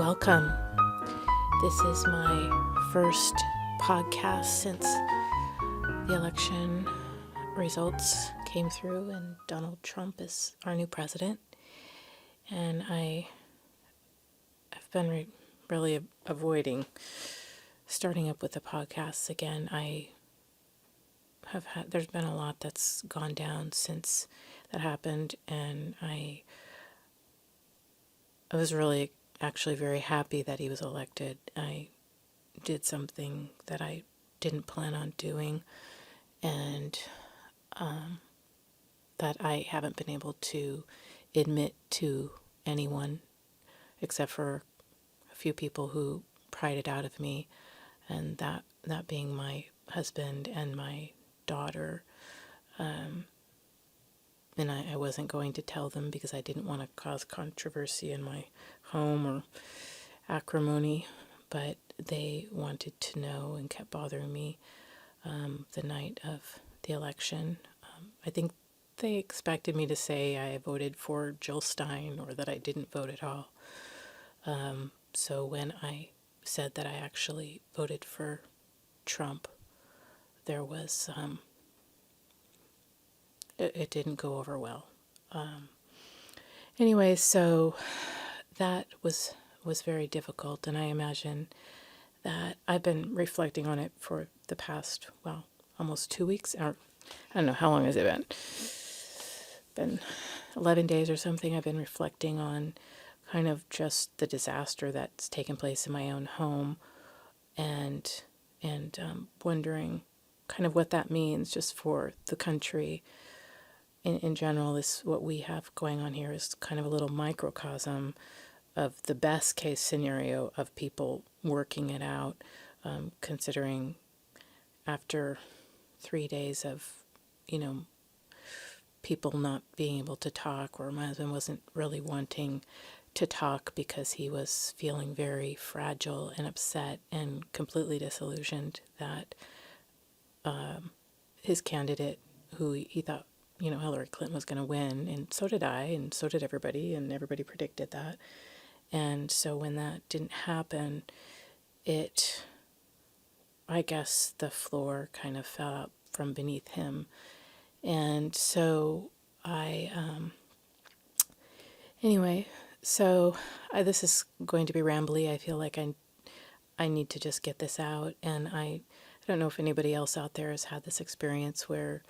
Welcome. This is my first podcast since the election results came through and Donald Trump is our new president. And I've been really avoiding starting up with the podcasts again. There's been a lot that's gone down since that happened, and I was really actually very happy that he was elected. I did something that I didn't plan on doing, and that I haven't been able to admit to anyone except for a few people who pried it out of me, and that being my husband and my daughter. And I wasn't going to tell them because I didn't want to cause controversy in my home or acrimony, but they wanted to know and kept bothering me the night of the election. I think they expected me to say I voted for Jill Stein or that I didn't vote at all. So when I said that I actually voted for Trump, there was it didn't go over well. Anyway, so that was very difficult, and I imagine that I've been reflecting on it for the past, almost 2 weeks, or I don't know, how long has it been 11 days or something. I've been reflecting on kind of just the disaster that's taken place in my own home, and wondering kind of what that means just for the country. In general, what we have going on here is kind of a little microcosm of the best case scenario of people working it out, considering after 3 days of, people not being able to talk, or my husband wasn't really wanting to talk because he was feeling very fragile and upset and completely disillusioned that his candidate, who he thought, Hillary Clinton was going to win, and so did I, and so did everybody, and everybody predicted that. And so when that didn't happen, I guess the floor kind of fell out from beneath him. And so this is going to be rambly. I feel like I need to just get this out, and I don't know if anybody else out there has had this experience where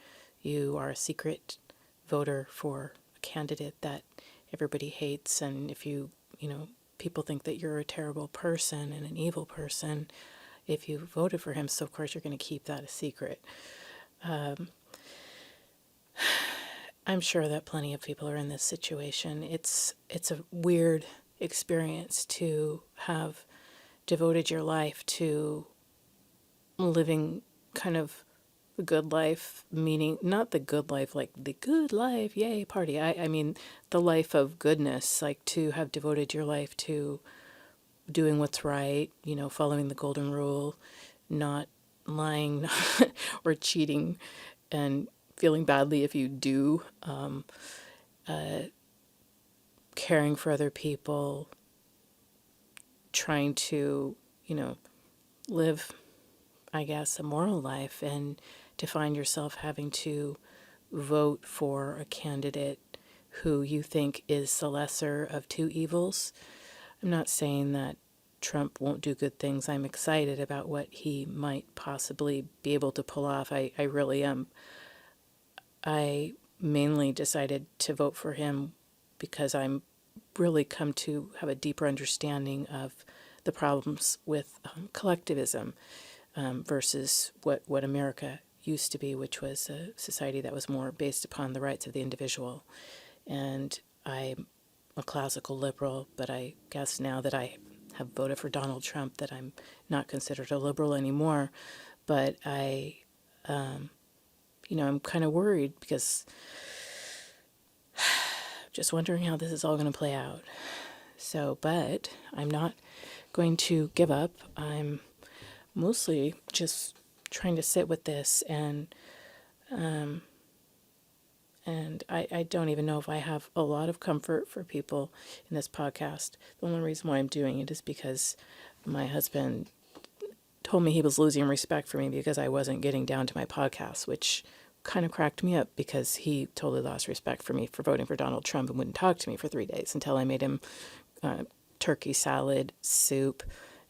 you are a secret voter for a candidate that everybody hates, and if people think that you're a terrible person and an evil person if you voted for him, so of course you're going to keep that a secret. I'm sure that plenty of people are in this situation. It's a weird experience to have devoted your life to living kind of the good life, meaning not the good life like the good life, yay, party. I mean the life of goodness, like to have devoted your life to doing what's right, following the golden rule, not lying or cheating and feeling badly if you do, caring for other people, trying to, live, I guess, a moral life, and to find yourself having to vote for a candidate who you think is the lesser of two evils. I'm not saying that Trump won't do good things. I'm excited about what he might possibly be able to pull off. I really am. I mainly decided to vote for him because I'm really come to have a deeper understanding of the problems with collectivism versus what America used to be, which was a society that was more based upon the rights of the individual. And I'm a classical liberal, but I guess now that I have voted for Donald Trump that I'm not considered a liberal anymore. But I'm kind of worried because just wondering how this is all going to play out. So, but I'm not going to give up. I'm mostly just trying to sit with this and And I don't even know if I have a lot of comfort for people in this podcast. The only reason why I'm doing it is because my husband told me he was losing respect for me because I wasn't getting down to my podcast, which kind of cracked me up because he totally lost respect for me for voting for Donald Trump and wouldn't talk to me for 3 days until I made him turkey salad, soup,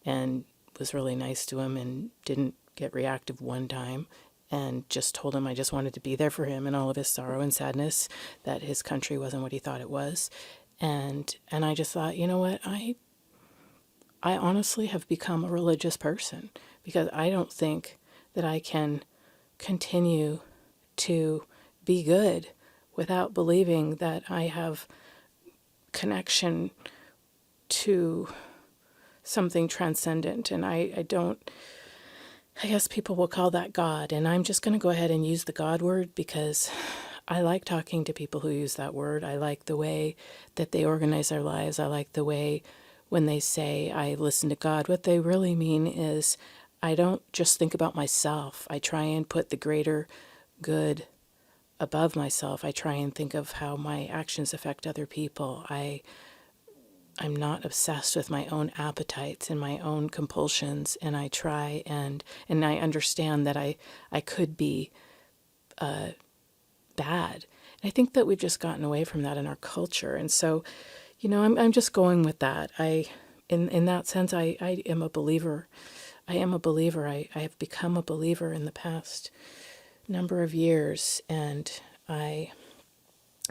and was really nice to him and didn't get reactive one time, and just told him I just wanted to be there for him in all of his sorrow and sadness, that his country wasn't what he thought it was. And I just thought, you know what, I honestly have become a religious person because I don't think that I can continue to be good without believing that I have connection to something transcendent. And I guess people will call that God. And I'm just going to go ahead and use the God word because I like talking to people who use that word. I like the way that they organize their lives. I like the way when they say, I listen to God, what they really mean is I don't just think about myself. I try and put the greater good above myself. I try and think of how my actions affect other people. I'm not obsessed with my own appetites and my own compulsions, and I try and I understand that I could be bad. And I think that we've just gotten away from that in our culture. And so, I'm just going with that. In that sense, I am a believer. I am a believer. I have become a believer in the past number of years, and I'm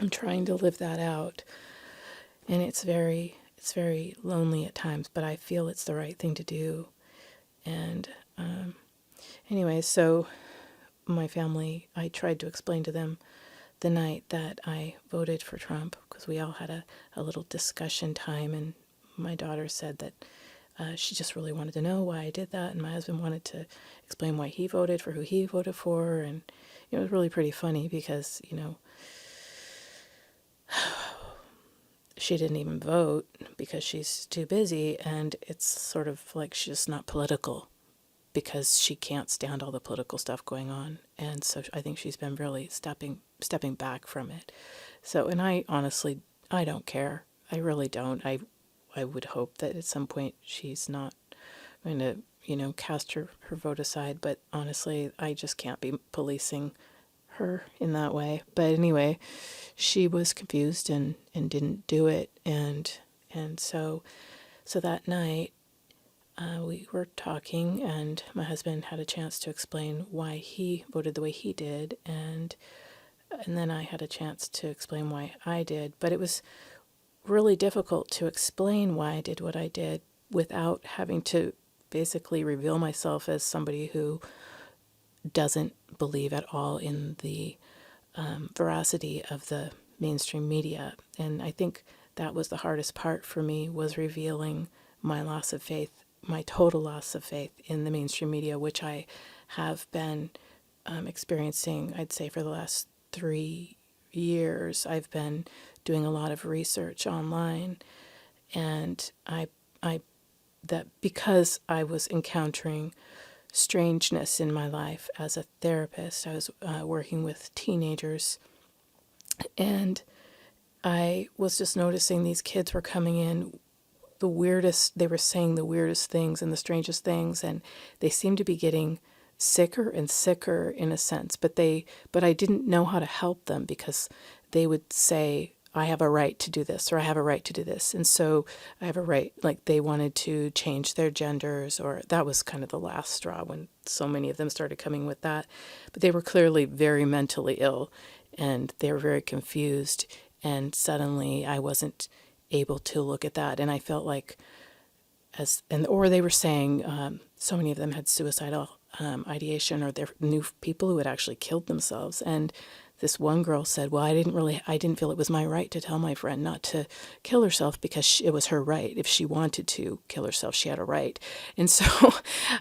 trying to live that out. And it's very lonely at times, but I feel it's the right thing to do. And anyway, so my family, I tried to explain to them the night that I voted for Trump, because we all had a little discussion time, and my daughter said that she just really wanted to know why I did that, and my husband wanted to explain why he voted for who he voted for, and it was really pretty funny because, she didn't even vote because she's too busy, and it's sort of like she's just not political because she can't stand all the political stuff going on. And so I think she's been really stepping back from it. So, and I honestly, I don't care. I really don't. I would hope that at some point she's not going to, cast her vote aside. But honestly, I just can't be policing her in that way. But anyway, she was confused and didn't do it. And so that night, we were talking, and my husband had a chance to explain why he voted the way he did, and then I had a chance to explain why I did. But it was really difficult to explain why I did what I did without having to basically reveal myself as somebody who doesn't believe at all in the veracity of the mainstream media. And I think that was the hardest part for me, was revealing my loss of faith, my total loss of faith in the mainstream media, which I have been experiencing, I'd say, for the last 3 years. I've been doing a lot of research online, and that because I was encountering strangeness in my life as a therapist, I was working with teenagers, and I was just noticing these kids were coming in they were saying the weirdest things and the strangest things, and they seemed to be getting sicker and sicker in a sense, but I didn't know how to help them because they would say, I have a right to do this, or I have a right to do this. And so I have a right, like they wanted to change their genders, or that was kind of the last straw when so many of them started coming with that. But they were clearly very mentally ill, and they were very confused. And suddenly I wasn't able to look at that. And I felt like or they were saying, so many of them had suicidal ideation, or they knew people who had actually killed themselves. And this one girl said, well, I didn't feel it was my right to tell my friend not to kill herself because it was her right. If she wanted to kill herself, she had a right. And so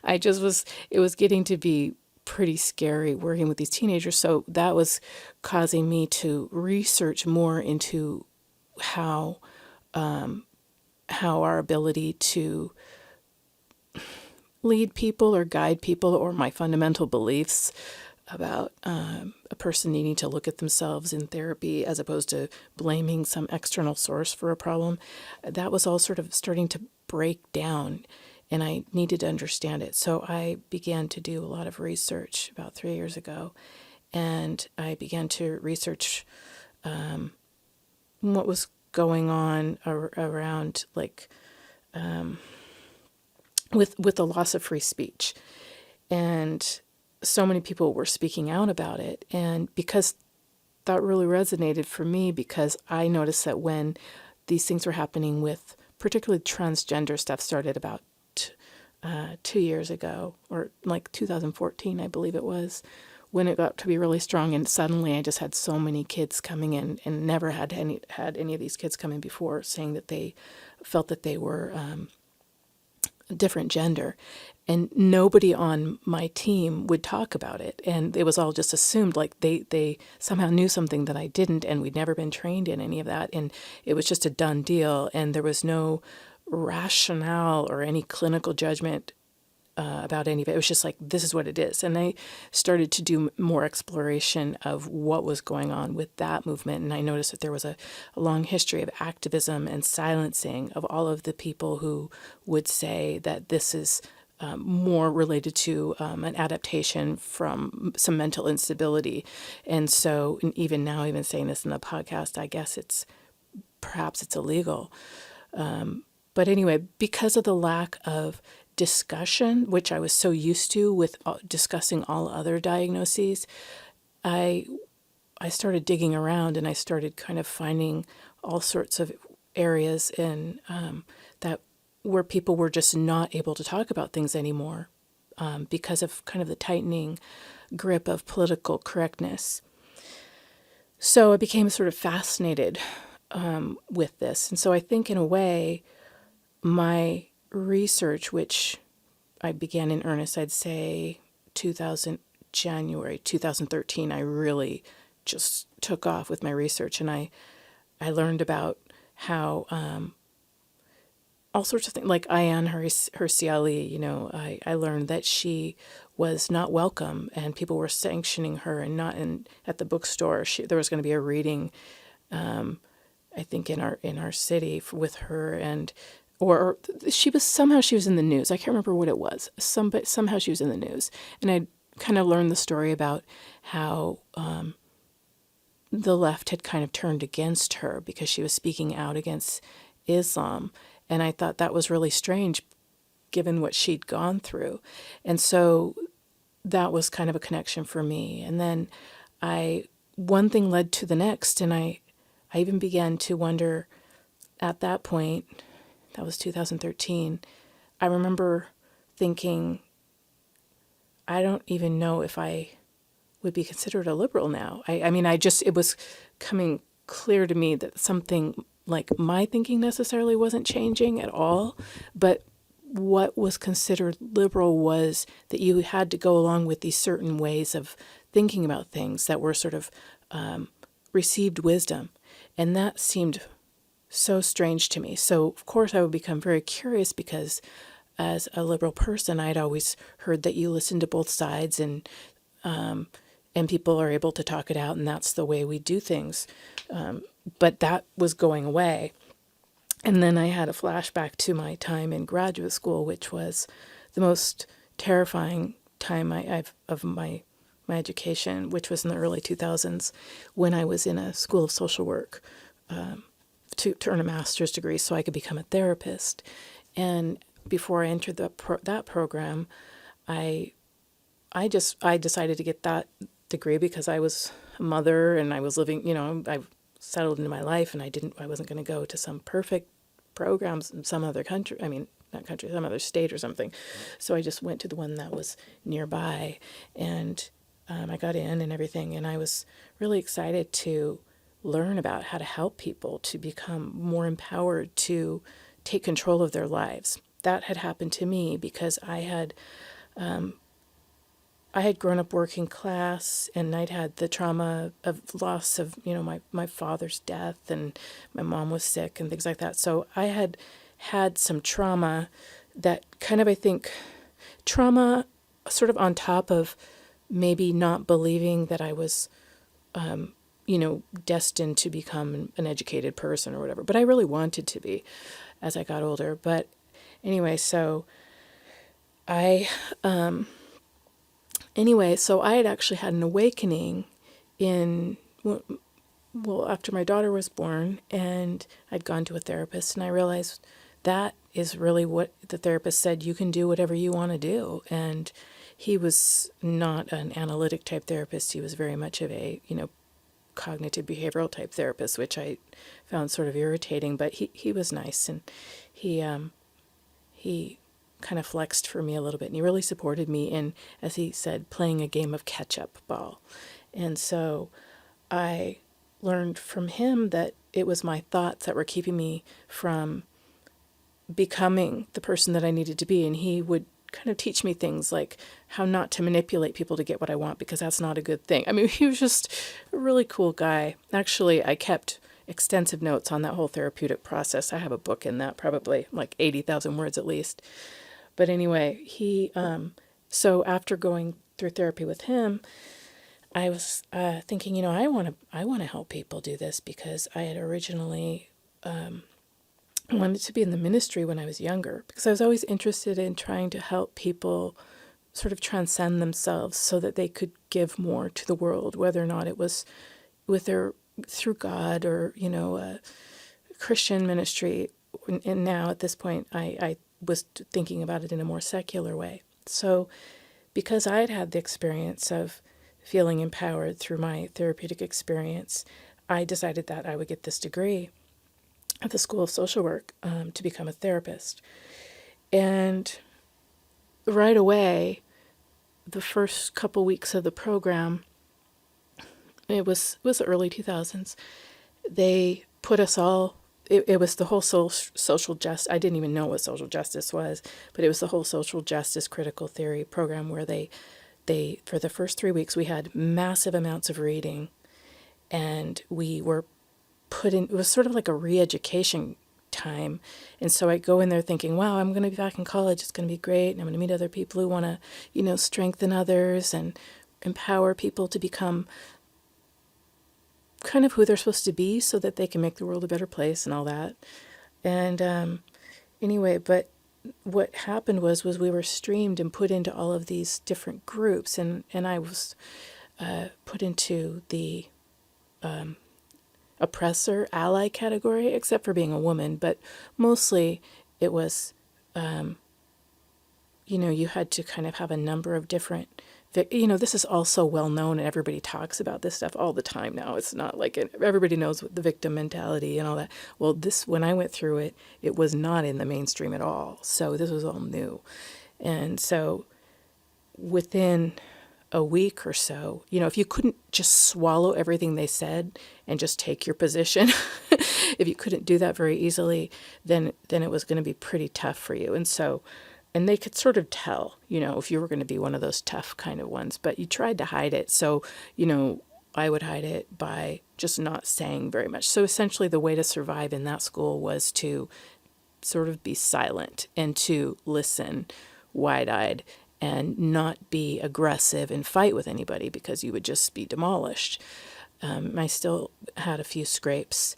it was getting to be pretty scary working with these teenagers. So that was causing me to research more into how our ability to lead people or guide people, or my fundamental beliefs, about a person needing to look at themselves in therapy as opposed to blaming some external source for a problem. That was all sort of starting to break down, and I needed to understand it. So I began to do a lot of research about 3 years ago, and I began to research what was going on around, like, with the loss of free speech. And so many people were speaking out about it. And because that really resonated for me, because I noticed that when these things were happening with particularly transgender stuff started about 2 years ago, or like 2014, I believe it was, when it got to be really strong. And suddenly I just had so many kids coming in, and never had any of these kids come in before, saying that they felt that they were a different gender. And nobody on my team would talk about it. And it was all just assumed, like they somehow knew something that I didn't, and we'd never been trained in any of that. And it was just a done deal. And there was no rationale or any clinical judgment about any of it. It was just like, this is what it is. And I started to do more exploration of what was going on with that movement. And I noticed that there was a long history of activism and silencing of all of the people who would say that this is more related to an adaptation from some mental instability. And so, and even now, even saying this in the podcast, I guess perhaps it's illegal. But anyway, because of the lack of discussion, which I was so used to with discussing all other diagnoses, I started digging around, and I started kind of finding all sorts of areas in that where people were just not able to talk about things anymore because of kind of the tightening grip of political correctness. So I became sort of fascinated with this. And so I think in a way, my research, which I began in earnest, I'd say January 2013, I really just took off with my research, and I learned about how all sorts of things, like Ayaan Hirsi Ali, I learned that she was not welcome, and people were sanctioning her, and not at the bookstore. There was going to be a reading, I think in our city with her, and or she was in the news. I can't remember what it was. But somehow she was in the news, and I kind of learned the story about how the left had kind of turned against her because she was speaking out against Islam. And I thought that was really strange given what she'd gone through. And so that was kind of a connection for me. And then one thing led to the next, and I even began to wonder at that point, that was 2013, I remember thinking, I don't even know if I would be considered a liberal now. I mean, it was coming clear to me that something like my thinking necessarily wasn't changing at all, but what was considered liberal was that you had to go along with these certain ways of thinking about things that were sort of received wisdom. And that seemed so strange to me. So, of course, I would become very curious because as a liberal person, I'd always heard that you listen to both sides, and people are able to talk it out, and that's the way we do things. But that was going away. And then I had a flashback to my time in graduate school, which was the most terrifying time of my education, which was in the early 2000s, when I was in a school of social work to earn a master's degree so I could become a therapist. And before I entered that program, I decided to get that degree because I was a mother and I was living, I settled into my life, and I wasn't going to go to some perfect programs in some other country. I mean, not country, some other state or something. So I just went to the one that was nearby, and I got in and everything. And I was really excited to learn about how to help people to become more empowered to take control of their lives. That had happened to me because I had grown up working class, and I'd had the trauma of loss of, my father's death, and my mom was sick and things like that. So I had some trauma that kind of, I think, trauma sort of on top of maybe not believing that I was, destined to become an educated person or whatever. But I really wanted to be as I got older. But anyway, I, so I had actually had an awakening in, well, after my daughter was born, and I'd gone to a therapist, and I realized that is really what the therapist said: you can do whatever you want to do. And he was not an analytic type therapist. He was very much of a, cognitive behavioral type therapist, which I found sort of irritating, but he was nice, and he kind of flexed for me a little bit, and he really supported me in, as he said, playing a game of catch-up ball. And so I learned from him that it was my thoughts that were keeping me from becoming the person that I needed to be. And he would kind of teach me things like how not to manipulate people to get what I want, because that's not a good thing. I mean, he was just a really cool guy. Actually, I kept extensive notes on that whole therapeutic process. I have a book in that, probably like 80,000 words at least. But anyway, so after going through therapy with him, I was thinking, I want to help people do this, because I had originally wanted to be in the ministry when I was younger, because I was always interested in trying to help people sort of transcend themselves so that they could give more to the world, whether or not it was through God or, a Christian ministry. And now at this point, I was thinking about it in a more secular way. So because I had had the experience of feeling empowered through my therapeutic experience, I decided that I would get this degree at the School of Social Work to become a therapist. And right away, the first couple weeks of the program, it was the early 2000s, they put us all, it was the whole social justice, I didn't even know what social justice was, but it was the whole social justice critical theory program where they for the first 3 weeks, we had massive amounts of reading, and we were put in, it was sort of like a re-education time. And so I go in there thinking, wow, I'm going to be back in college. It's going to be great. And I'm going to meet other people who want to, strengthen others and empower people to become kind of who they're supposed to be so that they can make the world a better place and all that. And anyway, but what happened was we were streamed and put into all of these different groups. And I was put into the oppressor ally category, except for being a woman, but mostly it was, you had to kind of have a number of different, this is all so well known and everybody talks about this stuff all the time now. It's not like everybody knows the victim mentality and all that. Well, when I went through it, it was not in the mainstream at all. So this was all new. And so within a week or so, if you couldn't just swallow everything they said and just take your position, if you couldn't do that very easily, then it was going to be pretty tough for you. And they could sort of tell, if you were going to be one of those tough kind of ones, but you tried to hide it. So, I would hide it by just not saying very much. So essentially the way to survive in that school was to sort of be silent and to listen wide-eyed and not be aggressive and fight with anybody, because you would just be demolished. I still had a few scrapes,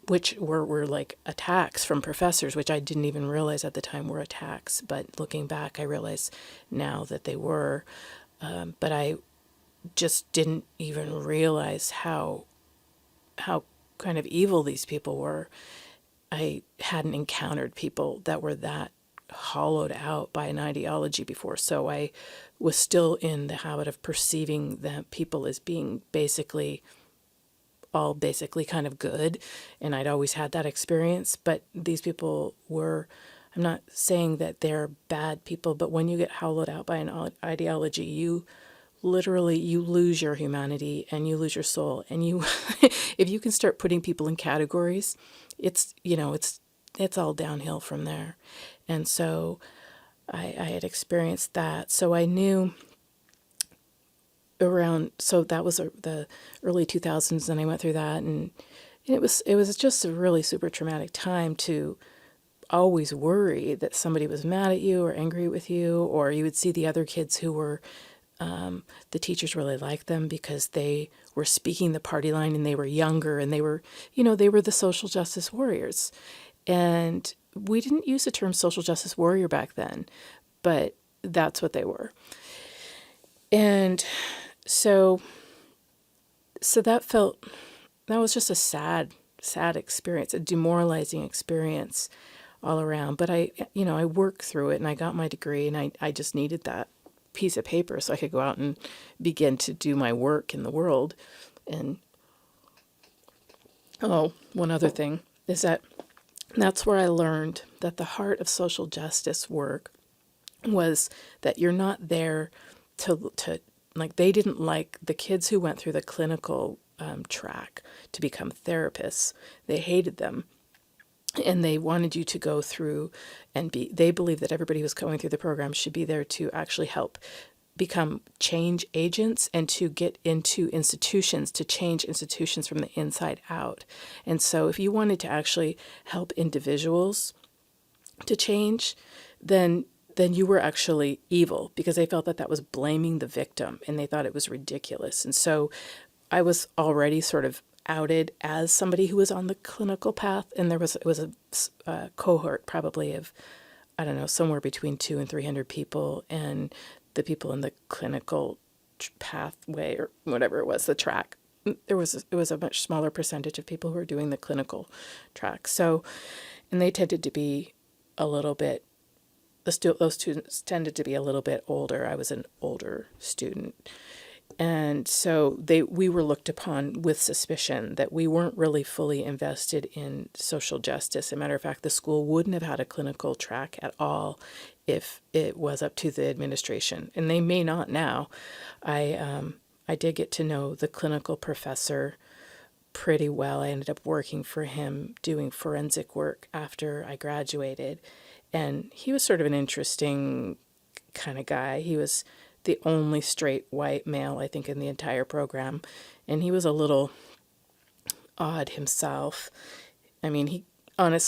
which were like attacks from professors, which I didn't even realize at the time were attacks. But looking back, I realize now that they were. But I just didn't even realize how kind of evil these people were. I hadn't encountered people that were that hollowed out by an ideology before, so I was still in the habit of perceiving that people as being basically kind of good, and I'd always had that experience. But these people were, I'm not saying that they're bad people, but when you get hollowed out by an ideology, you lose your humanity and you lose your soul. And you if you can start putting people in categories, it's all downhill from there. And so I had experienced that. So I knew so that was the early 2000s, and I went through that, and it was just a really super traumatic time to always worry that somebody was mad at you or angry with you, or you would see the other kids who were The teachers really liked them because they were speaking the party line and they were younger and they were, they were the social justice warriors. And we didn't use the term social justice warrior back then, but that's what they were. And so that was just a sad experience, a demoralizing experience all around. But I worked through it and I got my degree, and I just needed that piece of paper so I could go out and begin to do my work in the world. And one other thing is that's where I learned that the heart of social justice work was that you're not there to like, they didn't like the kids who went through the clinical track to become therapists. They hated them. And they wanted you to go through they believed that everybody who was going through the program should be there to actually help become change agents and to get into institutions, to change institutions from the inside out. And so if you wanted to actually help individuals to change, then you were actually evil, because they felt that was blaming the victim and they thought it was ridiculous. And so I was already sort of outed as somebody who was on the clinical path, and it was a cohort probably of, I don't know, somewhere between 200 and 300 people, and the people in the clinical pathway or whatever it was, the track, it was a much smaller percentage of people who were doing the clinical track. So, and they tended to be a little bit, those students tended to be a little bit older. I was an older student. And so we were looked upon with suspicion that we weren't really fully invested in social justice. As a matter of fact, the school wouldn't have had a clinical track at all if it was up to the administration. And they may not now. I did get to know the clinical professor pretty well. I ended up working for him doing forensic work after I graduated. And he was sort of an interesting kind of guy. He was the only straight white male, I think, in the entire program. And he was a little odd himself. I mean, I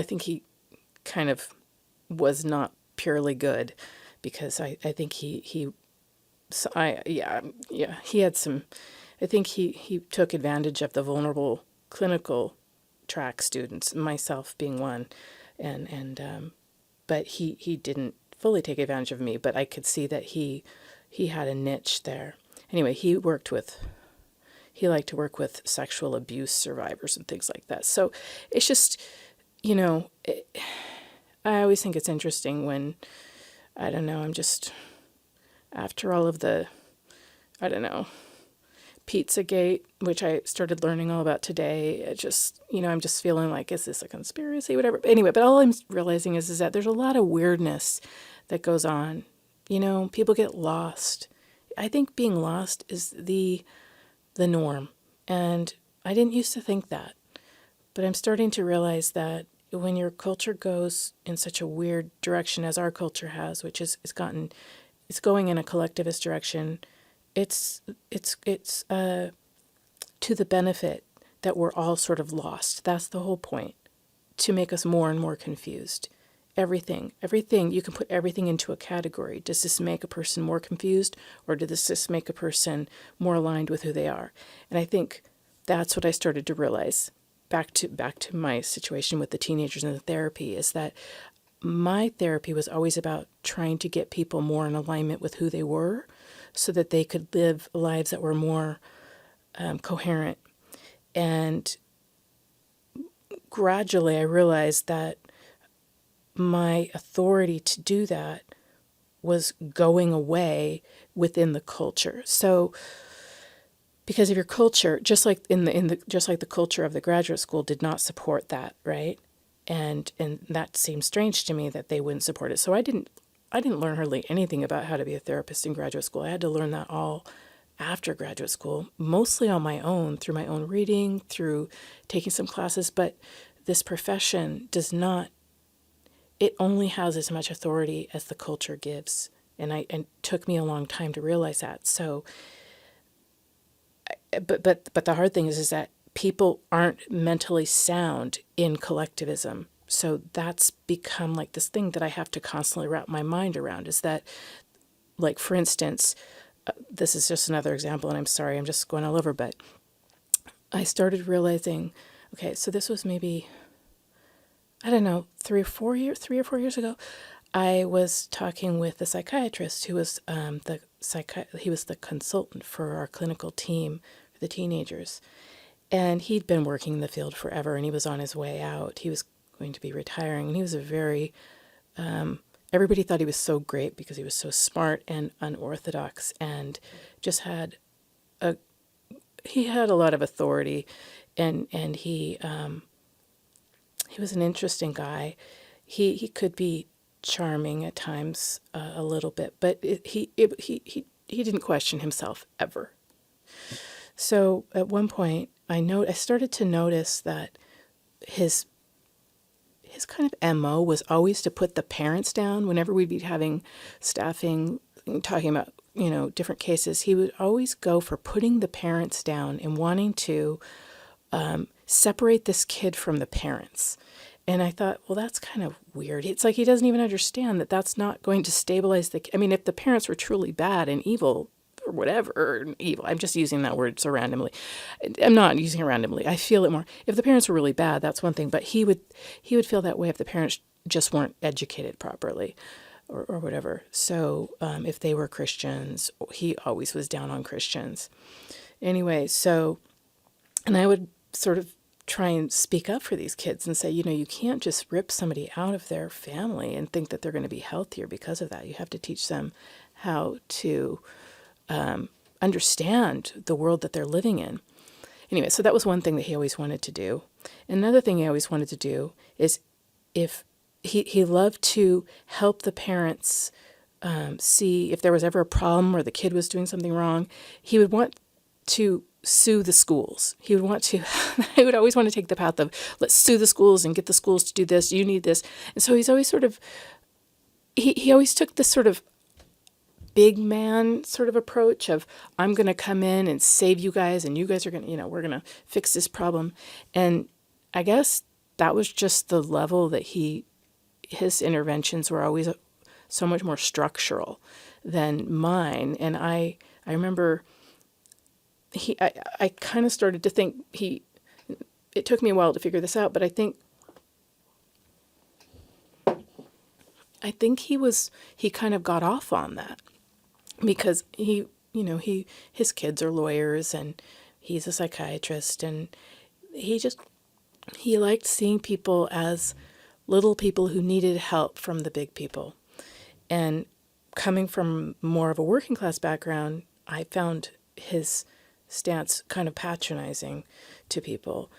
think he kind of was not purely good, because I think he had some, I think he took advantage of the vulnerable clinical track students, myself being one. But he didn't fully take advantage of me, but I could see that he had a niche there. Anyway, he liked to work with sexual abuse survivors and things like that. So it's just, I always think it's interesting when, I don't know, I'm just, after all of the, I don't know, Pizzagate, which I started learning all about today, it just, I'm just feeling like, is this a conspiracy, whatever. But anyway, but all I'm realizing is that there's a lot of weirdness that goes on. People get lost. I think being lost is the norm. And I didn't used to think that. But I'm starting to realize that when your culture goes in such a weird direction as our culture has, which is it's going in a collectivist direction, it's to the benefit that we're all sort of lost. That's the whole point, to make us more and more confused. Everything, you can put everything into a category. Does this make a person more confused, or does this make a person more aligned with who they are? And I think that's what I started to realize, back to my situation with the teenagers and the therapy, is that my therapy was always about trying to get people more in alignment with who they were, so that they could live lives that were more coherent. And gradually I realized that my authority to do that was going away within the culture. So, because of your culture, just like the culture of the graduate school did not support that, right? And that seemed strange to me that they wouldn't support it. So I didn't learn hardly anything about how to be a therapist in graduate school. I had to learn that all after graduate school, mostly on my own, through my own reading, through taking some classes. But this profession it only has as much authority as the culture gives. And it took me a long time to realize that. So, but the hard thing is that people aren't mentally sound in collectivism. So that's become like this thing that I have to constantly wrap my mind around, is that like, for instance, this is just another example, and I'm sorry, I'm just going all over, but I started realizing, okay, so this was maybe, I don't know, 3 or 4 years ago. I was talking with a psychiatrist who was he was the consultant for our clinical team for the teenagers, and he'd been working in the field forever, and he was on his way out. He was going to be retiring, and he was a very everybody thought he was so great because he was so smart and unorthodox, and just had he had a lot of authority, and he was an interesting guy. He could be charming at times, a little bit, but he didn't question himself ever. So at one point, I started to notice that his kind of MO was always to put the parents down whenever we'd be having staffing, talking about, different cases. He would always go for putting the parents down and wanting to separate this kid from the parents. And I thought, well, that's kind of weird. It's like he doesn't even understand that that's not going to stabilize the kid. I mean, if the parents were truly bad and evil or whatever, or evil, I'm just using that word so randomly. I'm not using it randomly. I feel it more. If the parents were really bad, that's one thing. But he would feel that way if the parents just weren't educated properly or whatever. So if they were Christians, he always was down on Christians. Anyway, and I would sort of try and speak up for these kids and say, you can't just rip somebody out of their family and think that they're going to be healthier because of that. You have to teach them how to understand the world that they're living in. Anyway, so that was one thing that he always wanted to do. Another thing he always wanted to do is if he loved to help the parents see if there was ever a problem or the kid was doing something wrong, he would want to sue the schools. He would always want to take the path of, let's sue the schools and get the schools to do this. You need this. And so he's always sort of, he always took this sort of big man sort of approach of, I'm going to come in and save you guys, and you guys are going to, we're going to fix this problem. And I guess that was just the level that his interventions were always so much more structural than mine. And I remember I kind of started to think it took me a while to figure this out, but I think he kind of got off on that because his kids are lawyers and he's a psychiatrist, and he liked seeing people as little people who needed help from the big people. And coming from more of a working class background, I found his stance kind of patronizing to people.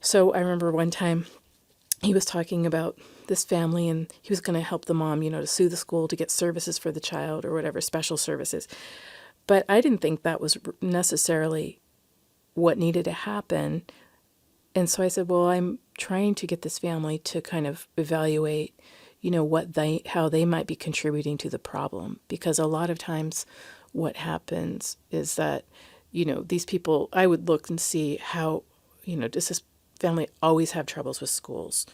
So I remember one time he was talking about this family, and he was going to help the mom, to sue the school to get services for the child or whatever, special services. But I didn't think that was necessarily what needed to happen. And so I said, well, I'm trying to get this family to kind of evaluate, how they might be contributing to the problem. Because a lot of times what happens is that these people, I would look and see how, does this family always have troubles with schools?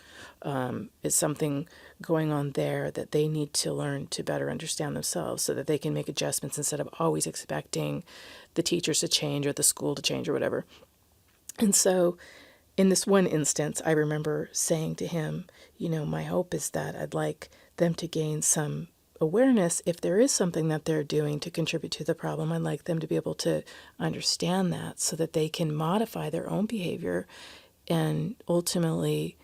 Is something going on there that they need to learn to better understand themselves so that they can make adjustments instead of always expecting the teachers to change or the school to change or whatever? And so in this one instance, I remember saying to him, my hope is that I'd like them to gain some awareness. If there is something that they're doing to contribute to the problem, I'd like them to be able to understand that so that they can modify their own behavior, and ultimately,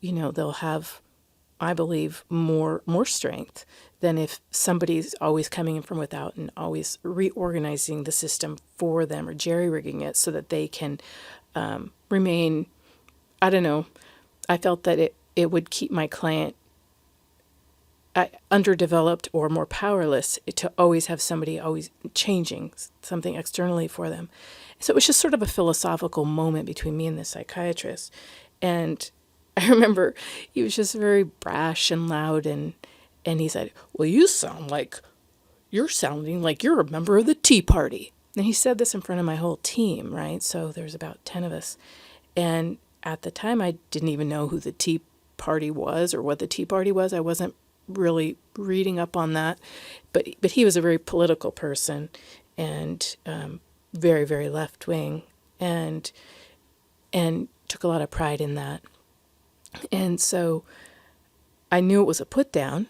they'll have, I believe, more strength than if somebody's always coming in from without and always reorganizing the system for them or jerry-rigging it so that they can remain, I don't know, I felt that it would keep my client underdeveloped or more powerless to always have somebody always changing something externally for them. So it was just sort of a philosophical moment between me and the psychiatrist. And I remember he was just very brash and loud, and he said, well, you're sounding like you're a member of the Tea Party. And he said this in front of my whole team, right? So there's about 10 of us. And at the time, I didn't even know who the Tea Party was or what the Tea Party was. I wasn't really reading up on that. But he was a very political person, and very, very left wing, and took a lot of pride in that. And so I knew it was a put down,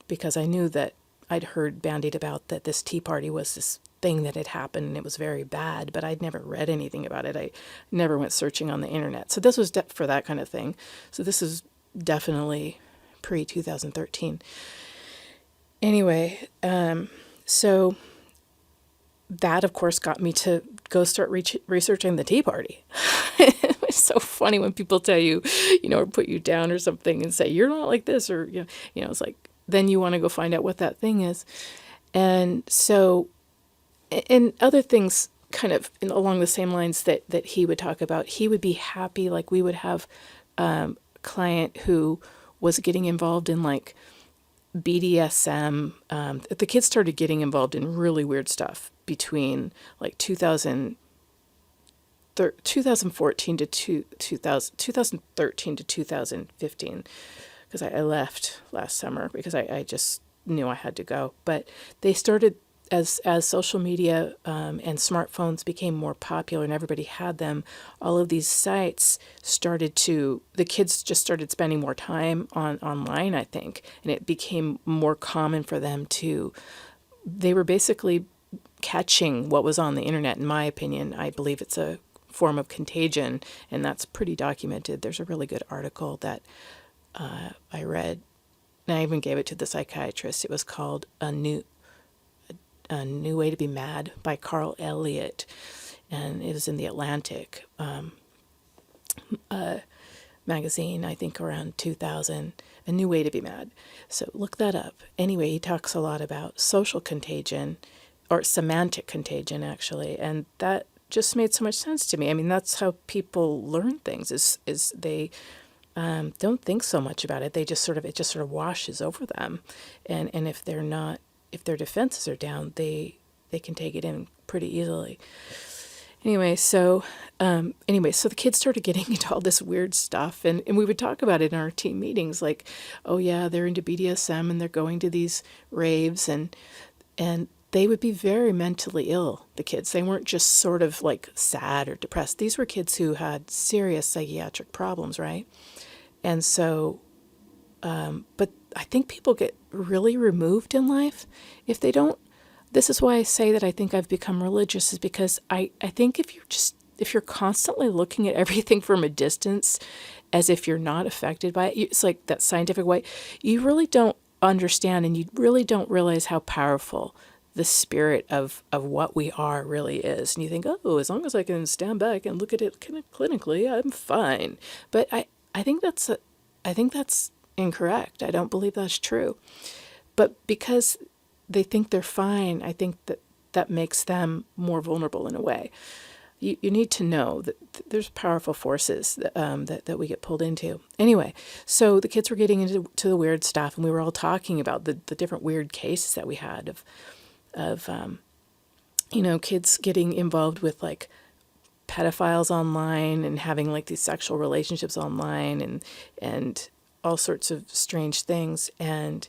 because I knew that I'd heard bandied about that this Tea Party was this thing that had happened and it was very bad, but I'd never read anything about it. I never went searching on the internet. So this was for that kind of thing. So this is definitely pre-2013. Anyway, so that, of course, got me to go start researching the Tea Party. It's so funny when people tell you, or put you down or something and say, you're not like this, or, it's like, then you want to go find out what that thing is. And so, and other things kind of along the same lines that he would talk about, he would be happy, like we would have a client who was getting involved in like BDSM. The kids started getting involved in really weird stuff between like 2014 to 2013 to 2015, because I left last summer because I just knew I had to go. But they started, as social media and smartphones became more popular and everybody had them, all of these sites the kids just started spending more time online, I think, and it became more common for them they were basically catching what was on the internet, in my opinion. I believe it's a form of contagion, and that's pretty documented. There's a really good article that I read, and I even gave it to the psychiatrist. It was called A New Way to Be Mad by Carl Elliott, and it was in the Atlantic magazine, I think around 2000, A New Way to Be Mad. So look that up. Anyway, he talks a lot about social contagion, or semantic contagion, actually, and that just made so much sense to me. I mean, that's how people learn things, is they don't think so much about it. It just sort of washes over them, and if their defenses are down, they can take it in pretty easily. Anyway, so the kids started getting into all this weird stuff, and we would talk about it in our team meetings, like, oh yeah, they're into BDSM and they're going to these raves, and they would be very mentally ill, the kids. They weren't just sort of like sad or depressed. These were kids who had serious psychiatric problems, right? And so, but I think people get really removed in life if they don't. This is why I say that I think I've become religious, is because I think if you're constantly looking at everything from a distance as if you're not affected by it, it's like that scientific way, you really don't understand, and you really don't realize how powerful the spirit of what we are really is. And you think, oh, as long as I can stand back and look at it kind of clinically, I'm fine. But I think that's incorrect. I don't believe that's true. But because they think they're fine, I think that makes them more vulnerable in a way. You need to know that there's powerful forces that we get pulled into. Anyway, so the kids were getting into the weird stuff, and we were all talking about the different weird cases that we had of kids getting involved with like pedophiles online and having like these sexual relationships online and all sorts of strange things. And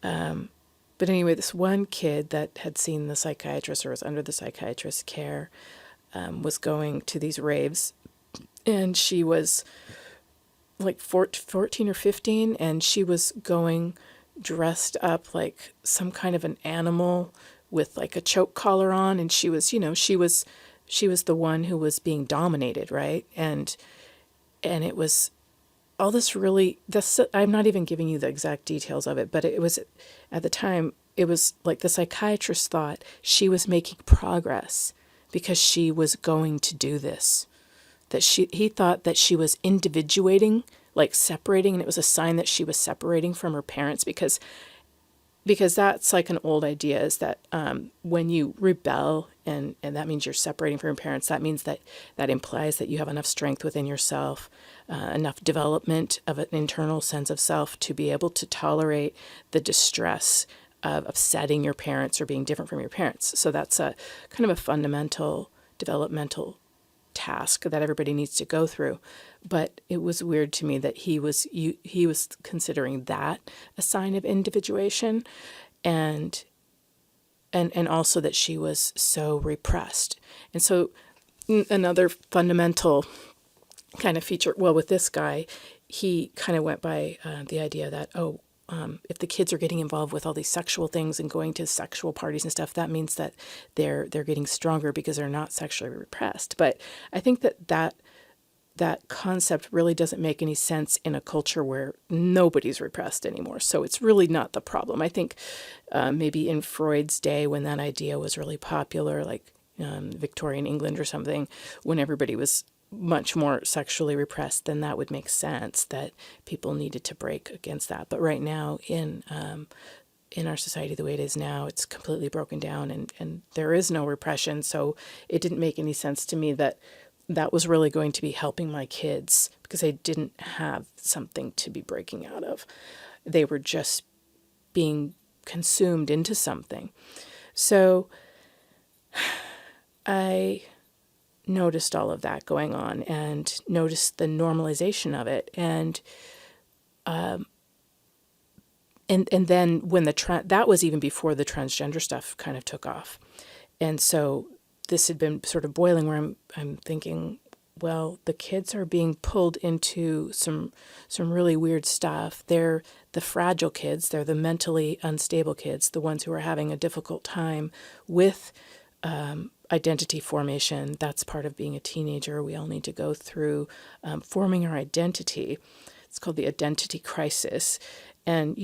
but anyway, this one kid that had seen the psychiatrist, or was under the psychiatrist's care, was going to these raves, and she was like 14 or 15, and she was going dressed up like some kind of an animal with like a choke collar on, and she was the one who was being dominated, right? And it was all this really, I'm not even giving you the exact details of it, but it was, at the time, it was like the psychiatrist thought she was making progress because she was going to do this. He thought that she was individuating, like separating, and it was a sign that she was separating from her parents, because that's like an old idea, is that when you rebel and that means you're separating from your parents, that means that implies that you have enough strength within yourself, enough development of an internal sense of self to be able to tolerate the distress of upsetting your parents or being different from your parents. So that's a kind of a fundamental developmental task that everybody needs to go through. But it was weird to me that he was considering that a sign of individuation, and also that she was so repressed. And so another fundamental kind of feature, well, with this guy, he kind of went by the idea that, if the kids are getting involved with all these sexual things and going to sexual parties and stuff, that means that they're getting stronger because they're not sexually repressed. But I think that concept really doesn't make any sense in a culture where nobody's repressed anymore. So it's really not the problem. I think maybe in Freud's day, when that idea was really popular, like Victorian England or something, when everybody was much more sexually repressed, then that would make sense that people needed to break against that. But right now in our society, the way it is now, it's completely broken down, and there is no repression. So it didn't make any sense to me that was really going to be helping my kids, because they didn't have something to be breaking out of. They were just being consumed into something. So I noticed all of that going on and noticed the normalization of it. And then when that was even before the transgender stuff kind of took off. And so this had been sort of boiling, where I'm thinking, well, the kids are being pulled into some really weird stuff. They're the fragile kids. They're the mentally unstable kids, the ones who are having a difficult time with identity formation. That's part of being a teenager. We all need to go through forming our identity. It's called the identity crisis. And,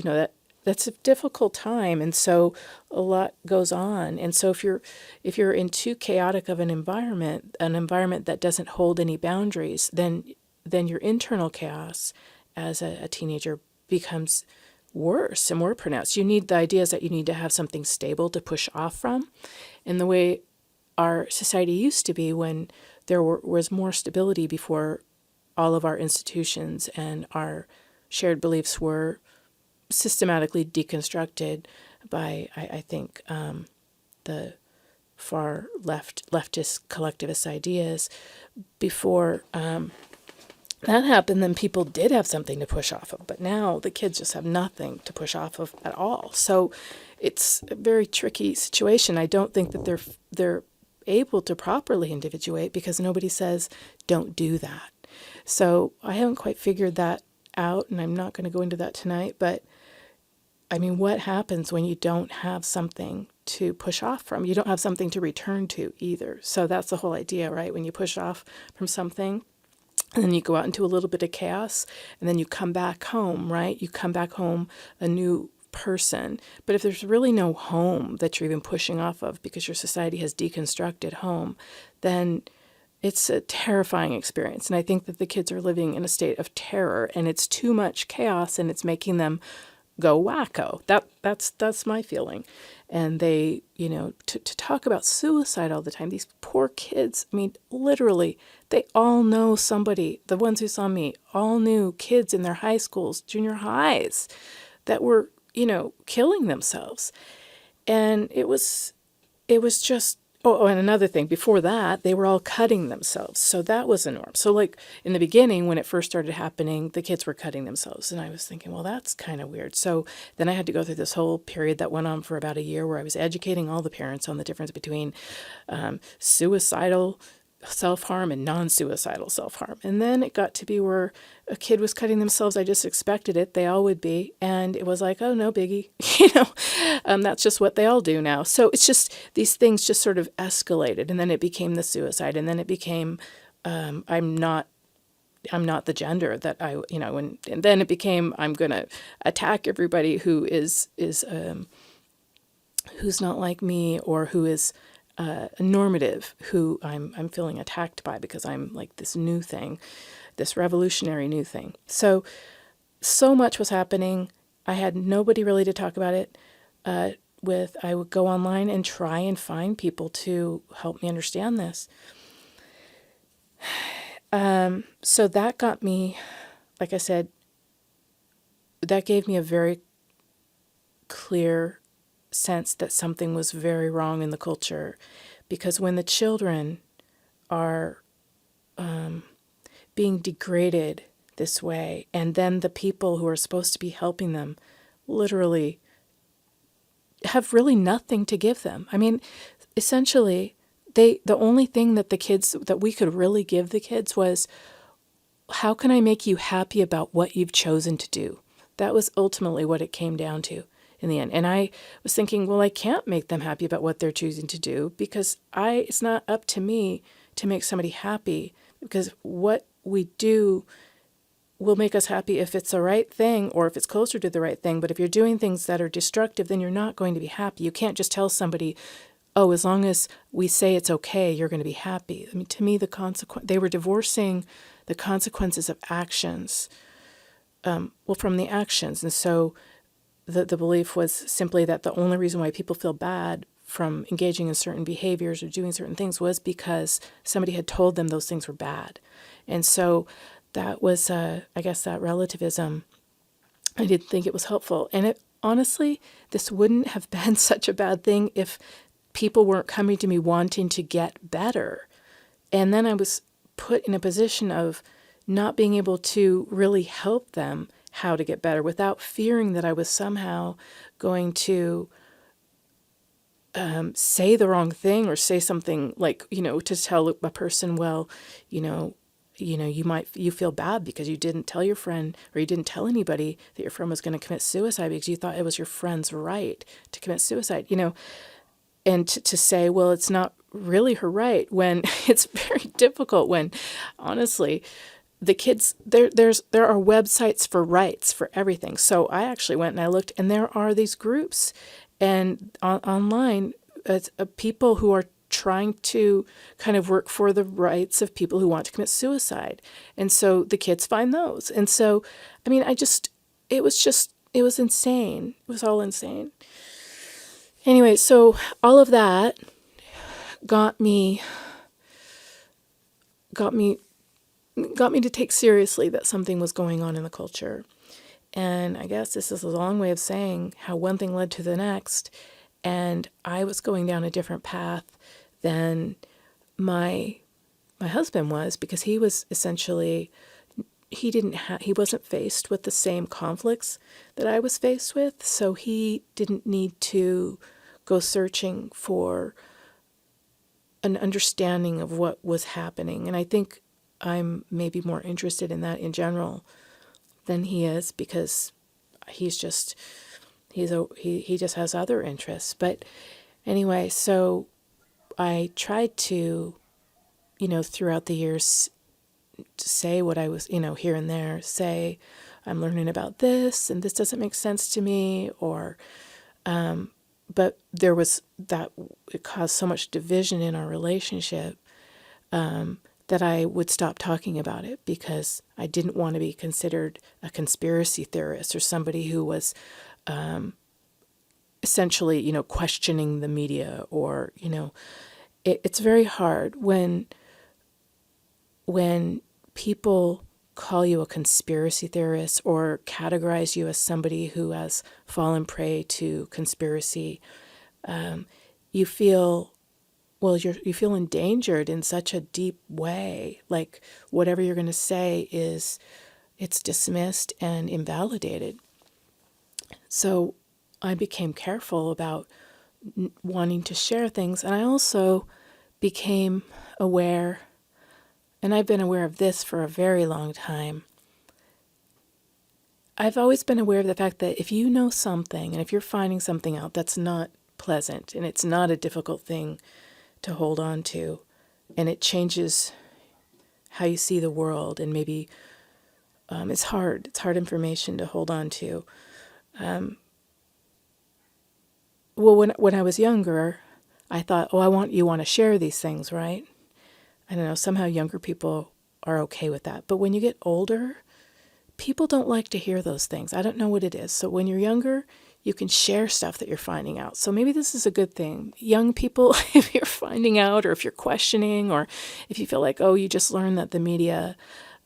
that's a difficult time. And so a lot goes on. And so if you're in too chaotic of an environment that doesn't hold any boundaries, then your internal chaos as a teenager becomes worse and more pronounced. You need the ideas that you need to have something stable to push off from. And the way our society used to be, when there was more stability before all of our institutions and our shared beliefs were systematically deconstructed by, I think, the far leftist collectivist ideas. Before that happened, then people did have something to push off of. But now the kids just have nothing to push off of at all. So it's a very tricky situation. I don't think that they're able to properly individuate, because nobody says don't do that. So I haven't quite figured that out, and I'm not going to go into that tonight. But I mean, what happens when you don't have something to push off from? You don't have something to return to either. So that's the whole idea, right? When you push off from something, and then you go out into a little bit of chaos, and then you come back home, right? You come back home a new person. But if there's really no home that you're even pushing off of, because your society has deconstructed home, then it's a terrifying experience. And I think that the kids are living in a state of terror, and it's too much chaos, and it's making them go wacko. That's my feeling. And they, to talk about suicide all the time, these poor kids, I mean, literally, they all know somebody. The ones who saw me all knew kids in their high schools, junior highs, that were, killing themselves. And it was just, and another thing, before that, they were all cutting themselves. So that was a norm. So like in the beginning, when it first started happening, the kids were cutting themselves. And I was thinking, well, that's kind of weird. So then I had to go through this whole period that went on for about a year, where I was educating all the parents on the difference between suicidal self-harm and non-suicidal self-harm. And then it got to be where a kid was cutting themselves. I just expected it. They all would be. And it was like, oh, no biggie. That's just what they all do now. So it's just, these things just sort of escalated. And then it became the suicide. And then it became, I'm not the gender that and then it became, I'm going to attack everybody who is who's not like me, or who is normative, who I'm feeling attacked by, because I'm like this new thing, this revolutionary new thing. So much was happening. I had nobody really to talk about it with. I would go online and try and find people to help me understand this. So that got me, like I said, that gave me a very clear sense that something was very wrong in the culture, because when the children are being degraded this way, and then the people who are supposed to be helping them literally have really nothing to give them. I mean, essentially, the only thing that we could really give the kids was, how can I make you happy about what you've chosen to do? That was ultimately what it came down to in the end. And I was thinking, well, I can't make them happy about what they're choosing to do, because it's not up to me to make somebody happy, because what we do will make us happy if it's the right thing or if it's closer to the right thing. But if you're doing things that are destructive, then you're not going to be happy. You can't just tell somebody, oh, as long as we say it's okay, you're going to be happy. I mean, to me, they were divorcing the consequences of actions, from the actions. And so the belief was simply that the only reason why people feel bad from engaging in certain behaviors or doing certain things was because somebody had told them those things were bad. And so that was, I guess, that relativism. I didn't think it was helpful. And honestly, this wouldn't have been such a bad thing if people weren't coming to me wanting to get better. And then I was put in a position of not being able to really help them how to get better, without fearing that I was somehow going to say the wrong thing, or say something like, to tell a person, well, you feel bad because you didn't tell your friend, or you didn't tell anybody that your friend was going to commit suicide because you thought it was your friend's right to commit suicide, and to say, well, it's not really her right, when it's very difficult, when honestly, the kids, there are websites for rights for everything. So I actually went and I looked, and there are these groups and online, people who are trying to kind of work for the rights of people who want to commit suicide. And so the kids find those. And so, I mean, it was insane. It was all insane. Anyway, so all of that got me to take seriously that something was going on in the culture. And I guess this is a long way of saying how one thing led to the next, and I was going down a different path than my husband was, because he was essentially, he wasn't faced with the same conflicts that I was faced with, so he didn't need to go searching for an understanding of what was happening. And I think I'm maybe more interested in that in general than he is, because he just has other interests. But anyway, so I tried to, throughout the years, say what I was, here and there, say, I'm learning about this and this doesn't make sense to me, or, but there was that, it caused so much division in our relationship, that I would stop talking about it, because I didn't want to be considered a conspiracy theorist, or somebody who was, essentially, questioning the media, or, it's very hard when people call you a conspiracy theorist or categorize you as somebody who has fallen prey to conspiracy. You feel endangered in such a deep way. Like whatever you're going to say it's dismissed and invalidated. So I became careful about wanting to share things. And I also became aware, and I've been aware of this for a very long time. I've always been aware of the fact that if you know something, and if you're finding something out that's not pleasant, and it's not a difficult thing to hold on to, and it changes how you see the world, and maybe it's hard information to hold on to. Well, when I was younger, I thought, you want to share these things, right? I don't know, somehow younger people are okay with that. But when you get older, people don't like to hear those things. I don't know what it is. So when you're younger, you can share stuff that you're finding out. So maybe this is a good thing. Young people, if you're finding out, or if you're questioning, or if you feel like, you just learned that the media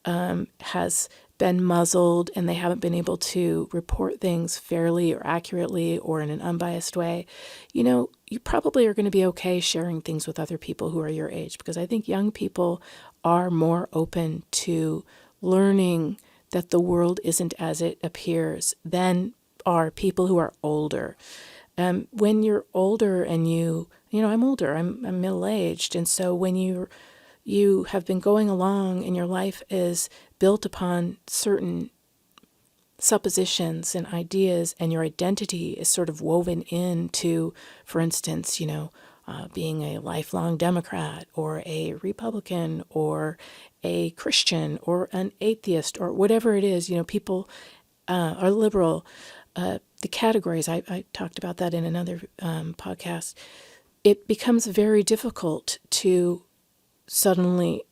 has been muzzled and they haven't been able to report things fairly or accurately or in an unbiased way, you probably are going to be okay sharing things with other people who are your age, because I think young people are more open to learning that the world isn't as it appears than are people who are older. When you're older and I'm older, I'm middle-aged, and so when you have been going along and your life is built upon certain suppositions and ideas, and your identity is sort of woven into, for instance, being a lifelong Democrat or a Republican or a Christian or an atheist or whatever it is, people are liberal. The categories, I talked about that in another podcast. It becomes very difficult to suddenly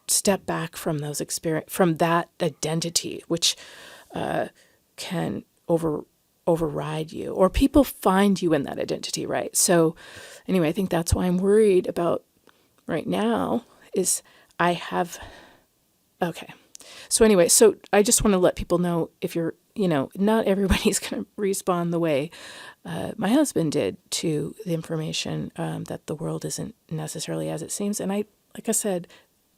step back from those from that identity, which can override you, or people find you in that identity, right? So anyway, I think that's why I'm worried about right now is okay. So anyway, so I just want to let people know, if you're, not everybody's going to respond the way my husband did to the information that the world isn't necessarily as it seems. And like I said,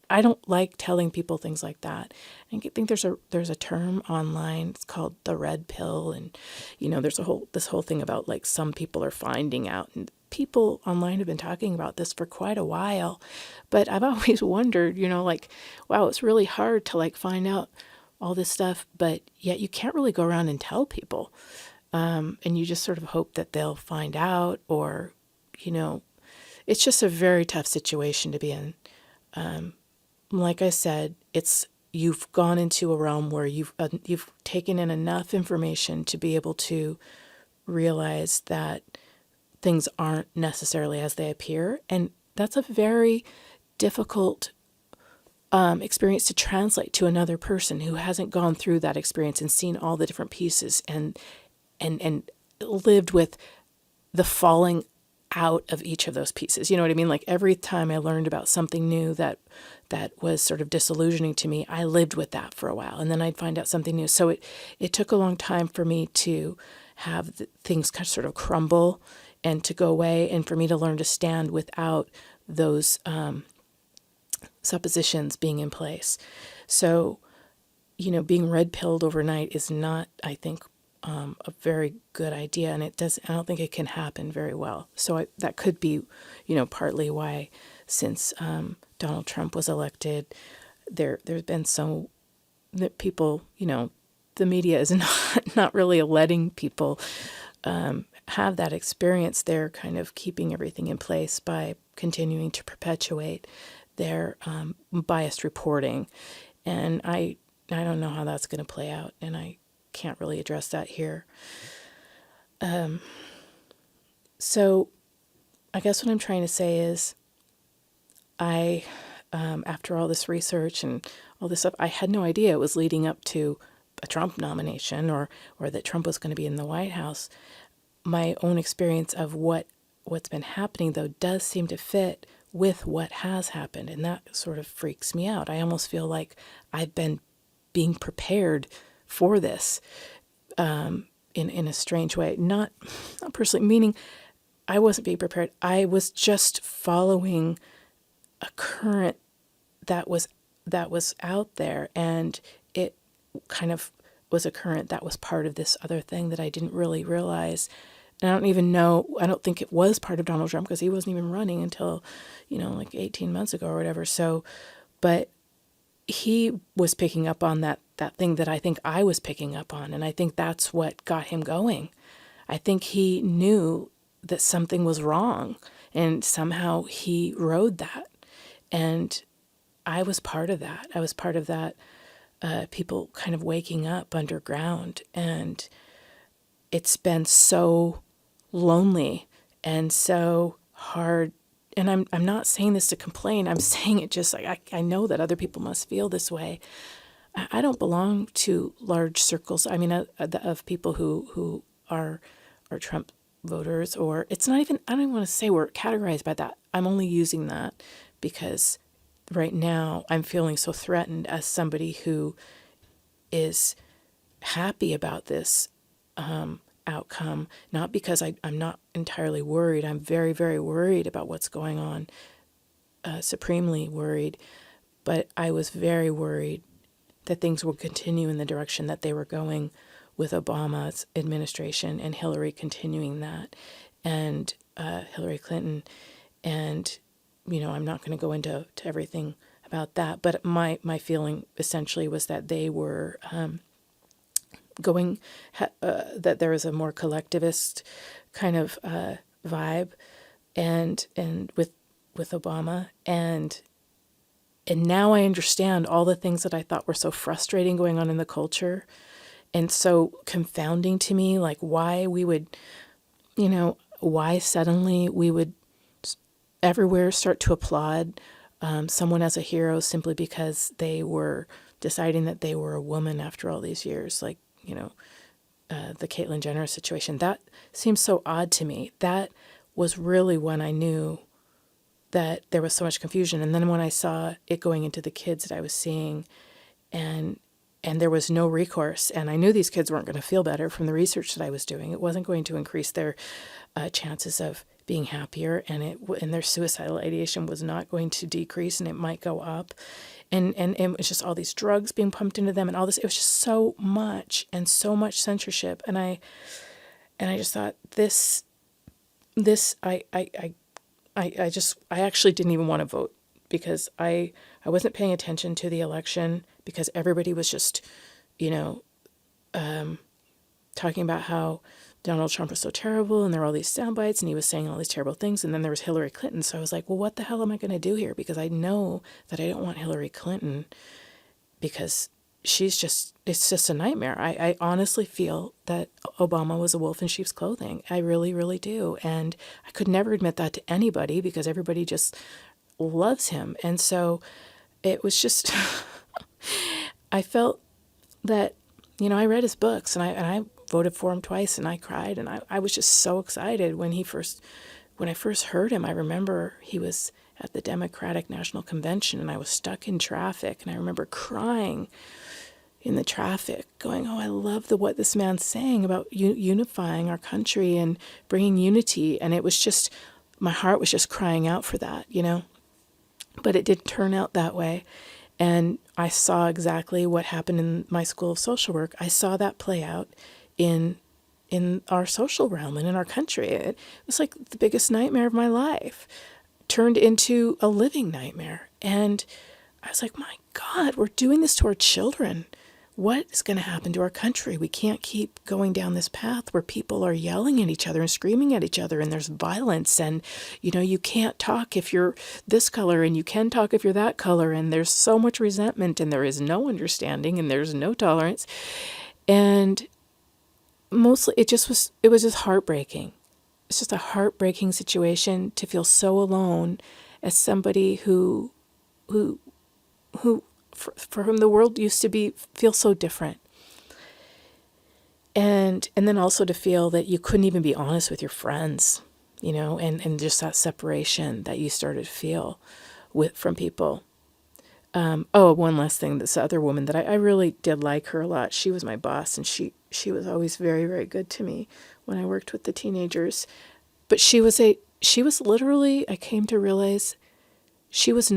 I don't like telling people things like that. I think there's a term online. It's called the red pill, and there's this whole thing about like some people are finding out, and people online have been talking about this for quite a while. But I've always wondered, wow, it's really hard to like find out all this stuff, but yet you can't really go around and tell people, and you just sort of hope that they'll find out, or it's just a very tough situation to be in. Like I said, you've gone into a realm where you've taken in enough information to be able to realize that things aren't necessarily as they appear, and that's a very difficult experience to translate to another person who hasn't gone through that experience and seen all the different pieces and lived with the falling out of each of those pieces. You know what I mean? Like every time I learned about something new that was sort of disillusioning to me, I lived with that for a while, and then I'd find out something new. So it took a long time for me to have things kind of sort of crumble and to go away, and for me to learn to stand without those suppositions being in place. So, being red-pilled overnight is not, I think, a very good idea, and I don't think it can happen very well. So that could be, partly why, since Donald Trump was elected, there's been so that people, the media is not really letting people have that experience. They're kind of keeping everything in place by continuing to perpetuate their biased reporting, and I don't know how that's going to play out, and I can't really address that here. So I guess what I'm trying to say is after all this research and all this stuff, I had no idea it was leading up to a Trump nomination or that Trump was going to be in the White House. My own experience of what's been happening, though, does seem to fit with what has happened, and that sort of freaks me out. I almost feel like I've been being prepared for this in a strange way. Not personally, meaning I wasn't being prepared. I was just following a current that was out there, and it kind of was a current that was part of this other thing that I didn't really realize. And I don't even know, I don't think it was part of Donald Trump, because he wasn't even running until, like 18 months ago or whatever. So, but he was picking up on that thing that I think I was picking up on. And I think that's what got him going. I think he knew that something was wrong, and somehow he rode that. And I was part of that. I was part of that, people kind of waking up underground. And it's been so lonely and so hard. And I'm not saying this to complain. I'm saying it just like I know that other people must feel this way. I don't belong to large circles. I mean, of people who are Trump voters, or it's not even, I don't even want to say we're categorized by that. I'm only using that because right now I'm feeling so threatened as somebody who is happy about this outcome, not because I'm not entirely worried. I'm very, very worried about what's going on, supremely worried. But I was very worried that things will continue in the direction that they were going with Obama's administration and Hillary continuing that, and Hillary Clinton. And, I'm not going to go into everything about that, but my feeling essentially was that they were that there was a more collectivist kind of vibe, and with Obama, and now I understand all the things that I thought were so frustrating going on in the culture and so confounding to me, like why we would, why suddenly we would everywhere start to applaud someone as a hero simply because they were deciding that they were a woman after all these years, like, the Caitlyn Jenner situation. That seems so odd to me. That was really when I knew that there was so much confusion. And then when I saw it going into the kids that I was seeing, and there was no recourse, and I knew these kids weren't going to feel better from the research that I was doing. It wasn't going to increase their chances of being happier, and their suicidal ideation was not going to decrease, and it might go up. And it was just all these drugs being pumped into them and all this. It was just so much and so much censorship. And I just thought I actually didn't even want to vote because I wasn't paying attention to the election because everybody was just, talking about how Donald Trump was so terrible, and there were all these sound bites, and he was saying all these terrible things, and then there was Hillary Clinton. So I was like, well, what the hell am I going to do here? Because I know that I don't want Hillary Clinton because it's just a nightmare. I honestly feel that Obama was a wolf in sheep's clothing. I really, really do. And I could never admit that to anybody because everybody just loves him. And so it was just, I felt that, I read his books and I voted for him twice and I cried. And I was just so excited when I first heard him. I remember he was at the Democratic National Convention and I was stuck in traffic. And I remember crying in the traffic going, oh, I love what this man's saying about unifying our country and bringing unity. And it was just, my heart was just crying out for that, but it didn't turn out that way. And I saw exactly what happened in my school of social work. I saw that play out in our social realm and in our country. It was like the biggest nightmare of my life turned into a living nightmare. And I was like, my God, we're doing this to our children. What is going to happen to our country? We can't keep going down this path where people are yelling at each other and screaming at each other and there's violence and, you can't talk if you're this color and you can talk if you're that color and there's so much resentment and there is no understanding and there's no tolerance. And mostly it was just heartbreaking. It's just a heartbreaking situation to feel so alone as somebody who for whom the world used to feel so different. And then also to feel that you couldn't even be honest with your friends, and just that separation that you started to feel from people. One last thing, this other woman that I really did like her a lot. She was my boss and she was always very, very good to me when I worked with the teenagers. But she was literally, I came to realize she was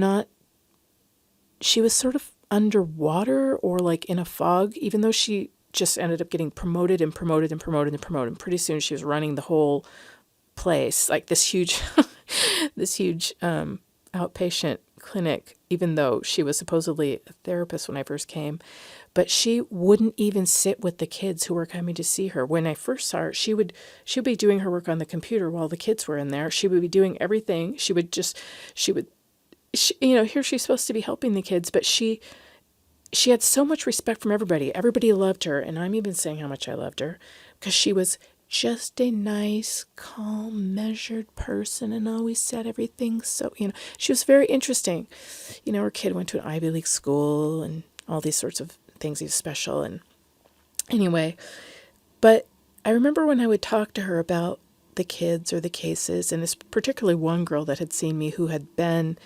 sort of underwater or like in a fog, even though she just ended up getting promoted and promoted and promoted and promoted. And pretty soon she was running the whole place, like this huge outpatient clinic, even though she was supposedly a therapist when I first came. But she wouldn't even sit with the kids who were coming to see her. When I first saw her, she would be doing her work on the computer while the kids were in there. She would be doing everything. Here she's supposed to be helping the kids, but she had so much respect from everybody. Everybody loved her, and I'm even saying how much I loved her because she was just a nice, calm, measured person and always said everything. So, she was very interesting. Her kid went to an Ivy League school and all these sorts of things. He was special. And anyway, but I remember when I would talk to her about the kids or the cases, and this particularly one girl that had seen me who had been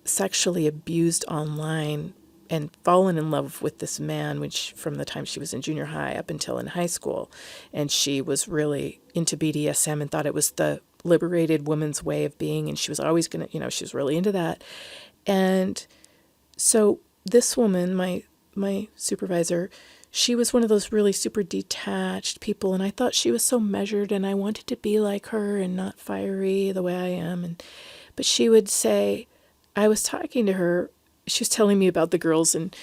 sexually abused online and fallen in love with this man, which from the time she was in junior high up until in high school. And she was really into BDSM and thought it was the liberated woman's way of being. And she was always going to, she was really into that. And so this woman, my supervisor, she was one of those really super detached people. And I thought she was so measured and I wanted to be like her and not fiery the way I am. But she would say, I was talking to her, she was telling me about the girls and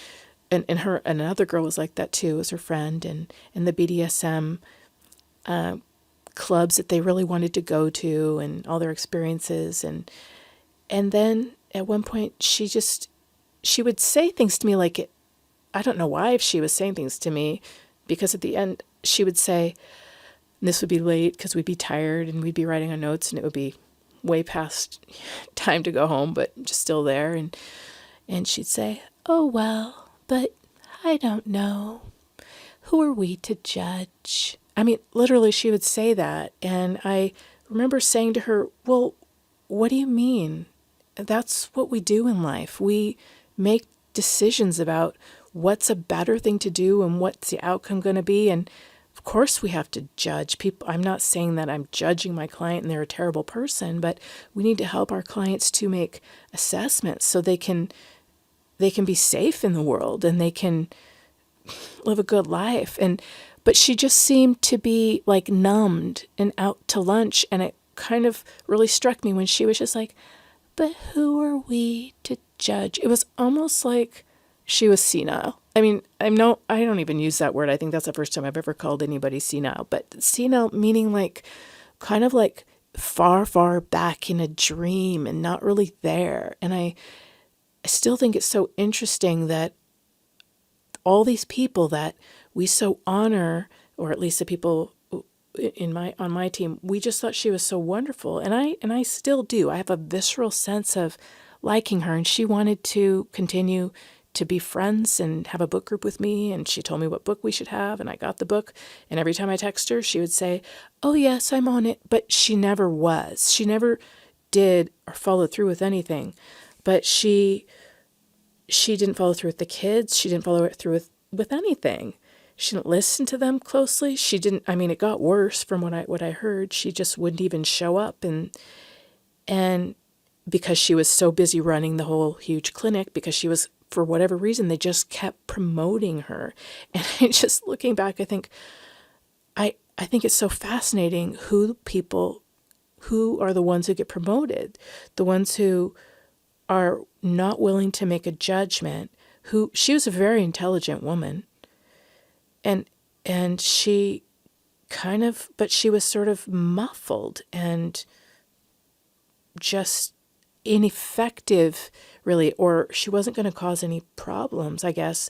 her, and another girl was like that too, was her friend, and the BDSM clubs that they really wanted to go to and all their experiences. And then at one point she would say things to me like, I don't know why if she was saying things to me, because at the end she would say, and this would be late because we'd be tired and we'd be writing our notes and it would be way past time to go home, but just still there. And she'd say, oh, well, but I don't know. Who are we to judge? I mean, literally she would say that. And I remember saying to her, well, what do you mean? That's what we do in life. We make decisions about what's a better thing to do and what's the outcome going to be. And of course we have to judge people. I'm not saying that I'm judging my client and they're a terrible person, but we need to help our clients to make assessments so they can be safe in the world and they can live a good life. But she just seemed to be like numbed and out to lunch. And it kind of really struck me when she was just like, but who are we to judge? It was almost like she was senile. I mean, I don't even use that word. I think that's the first time I've ever called anybody senile. But senile meaning like kind of like far, far back in a dream and not really there. And I still think it's so interesting that all these people that we so honor, or at least the people on my team, we just thought she was so wonderful. And I still do. I have a visceral sense of liking her, and she wanted to continue to be friends and have a book group with me, and she told me what book we should have, and I got the book, and every time I text her, she would say, oh yes, I'm on it, but she never was. She never did or followed through with anything, but she didn't follow through with the kids, she didn't follow through with anything. She didn't listen to them closely, it got worse from what I heard. She just wouldn't even show up, and because she was so busy running the whole huge clinic, because she was, for whatever reason, they just kept promoting her. And just looking back, I think it's so fascinating who are the ones who get promoted, the ones who are not willing to make a judgment. She was a very intelligent woman, and she but she was sort of muffled and just ineffective, really, or she wasn't going to cause any problems, I guess.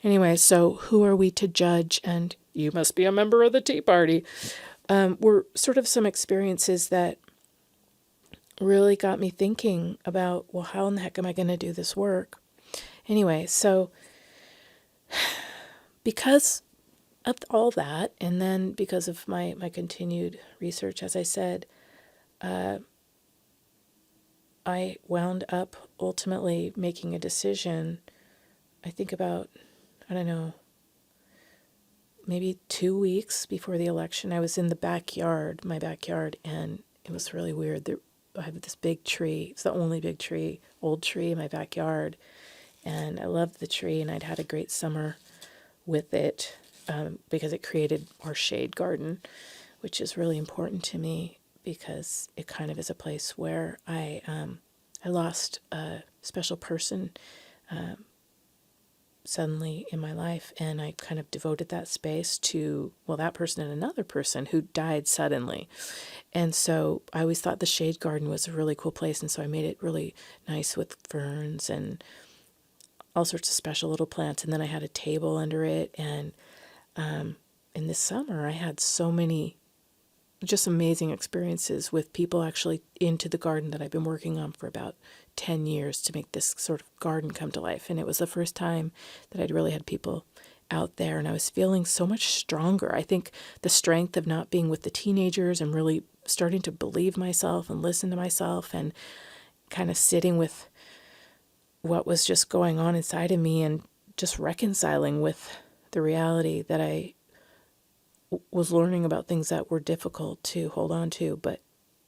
Anyway, so who are we to judge? And you must be a member of the Tea Party. Were sort of some experiences that really got me thinking about, well, how in the heck am I going to do this work? Anyway, so because of all that, and then because of my continued research, as I said, I wound up ultimately making a decision, I think about, I don't know, maybe 2 weeks before the election. I was in my backyard, and it was really weird. I have this big tree. It's the only big tree, old tree in my backyard. And I loved the tree, and I'd had a great summer with it because it created our shade garden, which is really important to me because it kind of is a place where I lost a special person suddenly in my life, and I kind of devoted that space to, well, that person and another person who died suddenly. And so I always thought the shade garden was a really cool place, and so I made it really nice with ferns and all sorts of special little plants, and then I had a table under it, and in this summer I had so many just amazing experiences with people actually into the garden that I've been working on for about 10 years to make this sort of garden come to life. And it was the first time that I'd really had people out there, and I was feeling so much stronger. I think the strength of not being with the teenagers and really starting to believe myself and listen to myself and kind of sitting with what was just going on inside of me and just reconciling with the reality that I was learning about things that were difficult to hold on to, but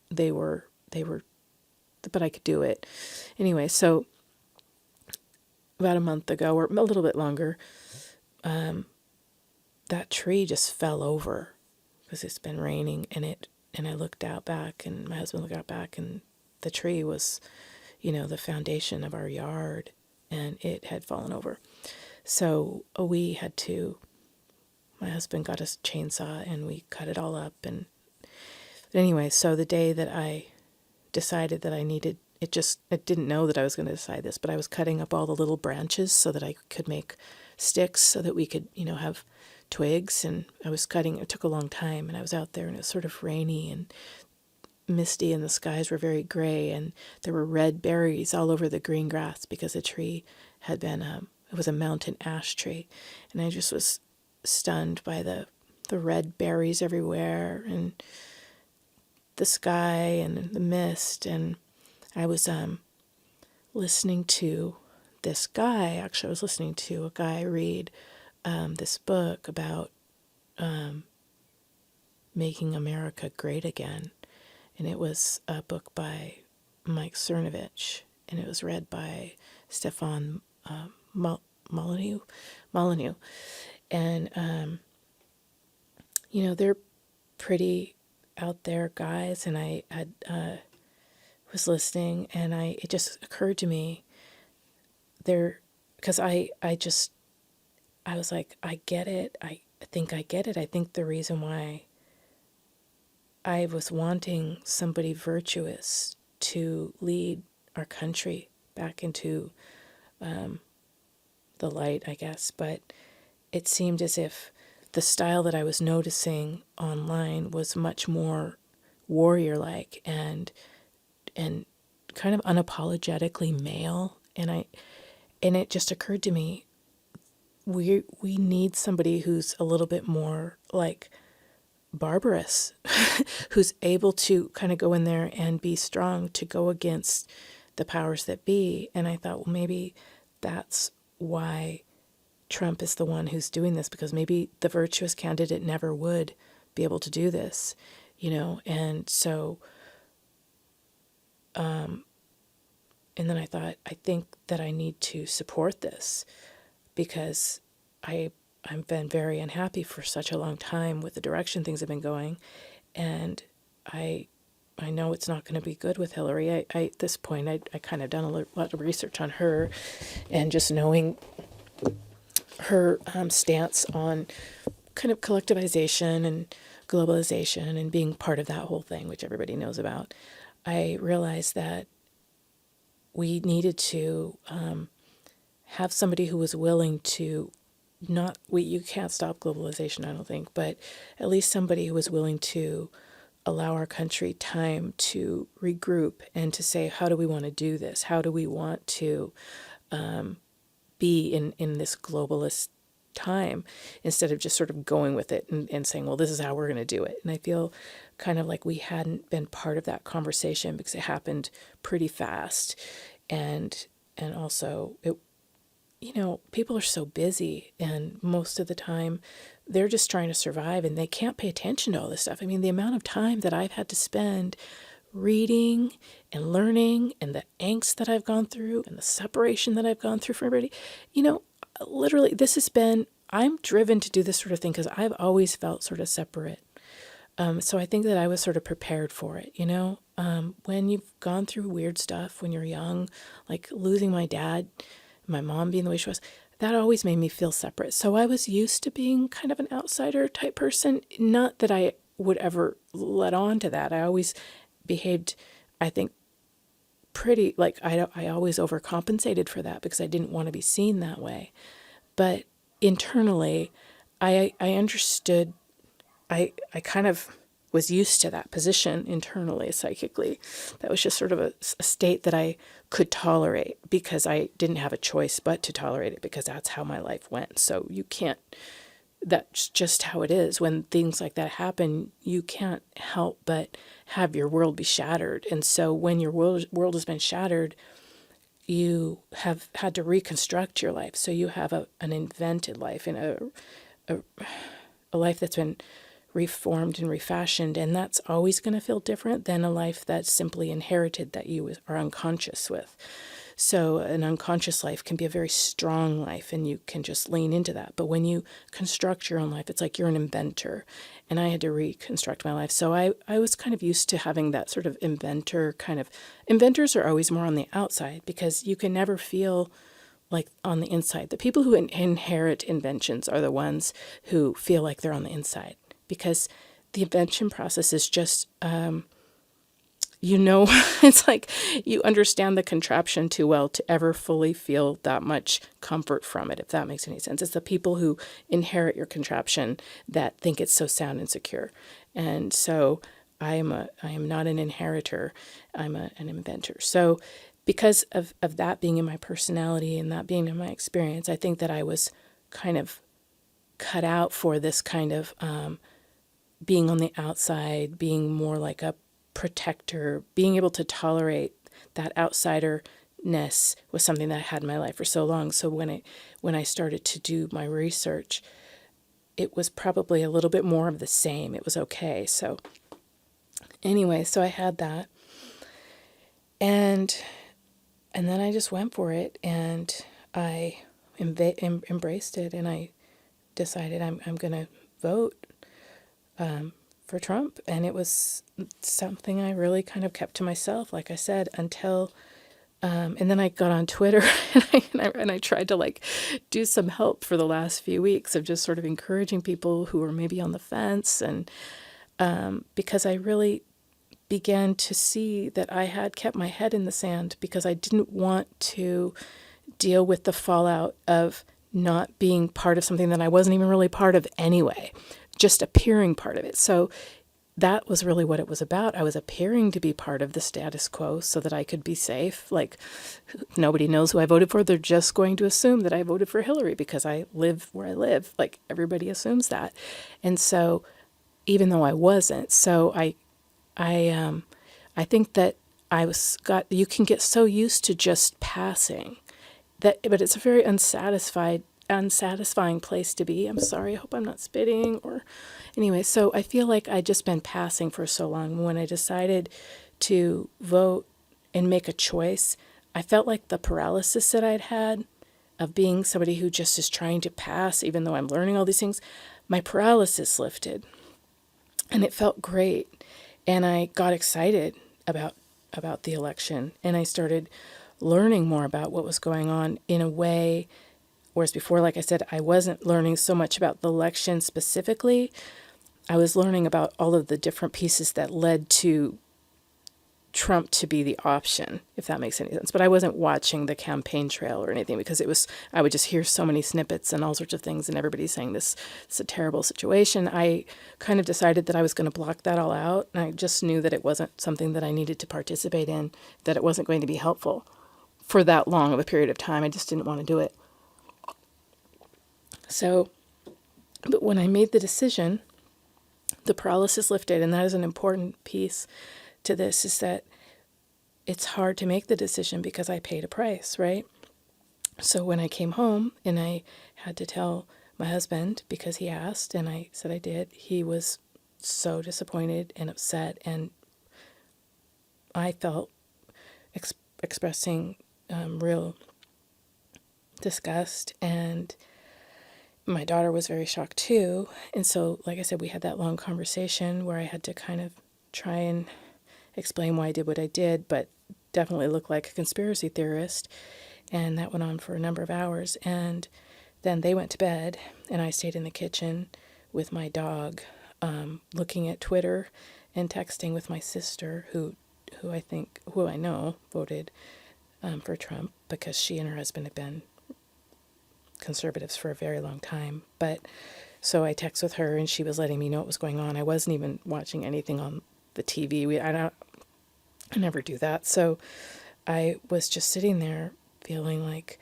but I could do it. Anyway, so about a month ago, or a little bit longer, that tree just fell over because it's been raining, and I looked out back, and my husband looked out back, and the tree was, the foundation of our yard, and it had fallen over. So my husband got us a chainsaw, and we cut it all up. And anyway, so the day that I decided that I needed, I didn't know that I was going to decide this, but I was cutting up all the little branches so that I could make sticks so that we could, have twigs. And I was cutting, it took a long time, and I was out there, and it was sort of rainy and misty, and the skies were very gray, and there were red berries all over the green grass because the tree had been, it was a mountain ash tree. And I just was stunned by the red berries everywhere, and the sky and the mist. And I was listening to this guy. Actually, I was listening to a guy read this book about making America great again. And it was a book by Mike Cernovich, and it was read by Stefan Molyneux. And, they're pretty out there guys. And I had was listening, and it just occurred to me because I was like, I get it. I think I get it. I think the reason why I was wanting somebody virtuous to lead our country back into the light, I guess, but it seemed as if the style that I was noticing online was much more warrior-like and kind of unapologetically male, and it just occurred to me, we need somebody who's a little bit more like barbarous, who's able to kind of go in there and be strong to go against the powers that be. And I thought, well, maybe that's why Trump is the one who's doing this, because maybe the virtuous candidate never would be able to do this, and so and then I thought, I think that I need to support this, because I've been very unhappy for such a long time with the direction things have been going, and I know it's not going to be good with Hillary. I at this point, I kind of done a lot of research on her, and just knowing her stance on kind of collectivization and globalization and being part of that whole thing, which everybody knows about, I realized that we needed to have somebody who was willing to you can't stop globalization, I don't think, but at least somebody who was willing to allow our country time to regroup and to say, how do we want to do this? How do we want to be in this globalist time, instead of just sort of going with it and saying, well, this is how we're going to do it. And I feel kind of like we hadn't been part of that conversation because it happened pretty fast. And also it, people are so busy, and most of the time they're just trying to survive, and they can't pay attention to all this stuff. I mean, the amount of time that I've had to spend reading and learning, and the angst that I've gone through, and the separation that I've gone through from everybody, literally I'm driven to do this sort of thing because I've always felt sort of separate. So I think that I was sort of prepared for it, when you've gone through weird stuff when you're young, like losing my dad, my mom being the way she was, that always made me feel separate. So I was used to being kind of an outsider type person. Not that I would ever let on to that. I always behaved, I think, pretty, like I always overcompensated for that because I didn't want to be seen that way. But internally, I understood, I kind of was used to that position internally, psychically. That was just sort of a state that I could tolerate because I didn't have a choice but to tolerate it, because that's how my life went. So you can't, that's just how it is. When things like that happen, you can't help but have your world be shattered. And so when your world has been shattered, you have had to reconstruct your life. So you have an invented life and a life that's been reformed and refashioned, and that's always going to feel different than a life that's simply inherited that you are unconscious with. So an unconscious life can be a very strong life, and you can just lean into that. But when you construct your own life, it's like you're an inventor, and I had to reconstruct my life. So I was kind of used to having that sort of inventor kind of. Inventors are always more on the outside because you can never feel like on the inside. The people who inherit inventions are the ones who feel like they're on the inside, because the invention process is just, it's like you understand the contraption too well to ever fully feel that much comfort from it, if that makes any sense. It's the people who inherit your contraption that think it's so sound and secure. And so I am not an inheritor, I'm an inventor. So because of that being in my personality and that being in my experience, I think that I was kind of cut out for this kind of being on the outside, being more like a protector, being able to tolerate that outsiderness was something that I had in my life for so long. So when I started to do my research, it was probably a little bit more of the same. It was okay. So anyway, so I had that. And then I just went for it, and I embraced it, and I decided I'm going to vote for Trump. And it was something I really kind of kept to myself, like I said, until, and then I got on Twitter and I tried to like do some help for the last few weeks of just sort of encouraging people who were maybe on the fence. And because I really began to see that I had kept my head in the sand because I didn't want to deal with the fallout of not being part of something that I wasn't even really part of anyway, just appearing part of it. So that was really what it was about. I was appearing to be part of the status quo so that I could be safe. Like, nobody knows who I voted for. They're just going to assume that I voted for Hillary because I live where I live. Like, everybody assumes that. And so, even though I wasn't, so I think that you can get so used to just passing that, but it's a very unsatisfying place to be. I'm sorry, I hope I'm not spitting or anyway. So I feel like I'd just been passing for so long. When I decided to vote and make a choice, I felt like the paralysis that I'd had of being somebody who just is trying to pass, even though I'm learning all these things, my paralysis lifted and it felt great. And I got excited about the election, and I started learning more about what was going on in a way, whereas before, like I said, I wasn't learning so much about the election specifically. I was learning about all of the different pieces that led to Trump to be the option, if that makes any sense. But I wasn't watching the campaign trail or anything because I would just hear so many snippets and all sorts of things, and everybody's saying this is a terrible situation. I kind of decided that I was going to block that all out, and I just knew that it wasn't something that I needed to participate in, that it wasn't going to be helpful for that long of a period of time. I just didn't want to do it. So, but when I made the decision, the paralysis lifted, and that is an important piece to this, is that it's hard to make the decision because I paid a price, right? So when I came home and I had to tell my husband because he asked and I said I did, he was so disappointed and upset, and I felt expressing real disgust, and my daughter was very shocked too. And so, like I said, we had that long conversation where I had to kind of try and explain why I did what I did, but definitely look like a conspiracy theorist. And that went on for a number of hours. And then they went to bed, and I stayed in the kitchen with my dog, looking at Twitter and texting with my sister, who I know voted for Trump because she and her husband have been conservatives for a very long time. But so I texted with her, and she was letting me know what was going on. I wasn't even watching anything on the TV. I never do that. So I was just sitting there feeling like,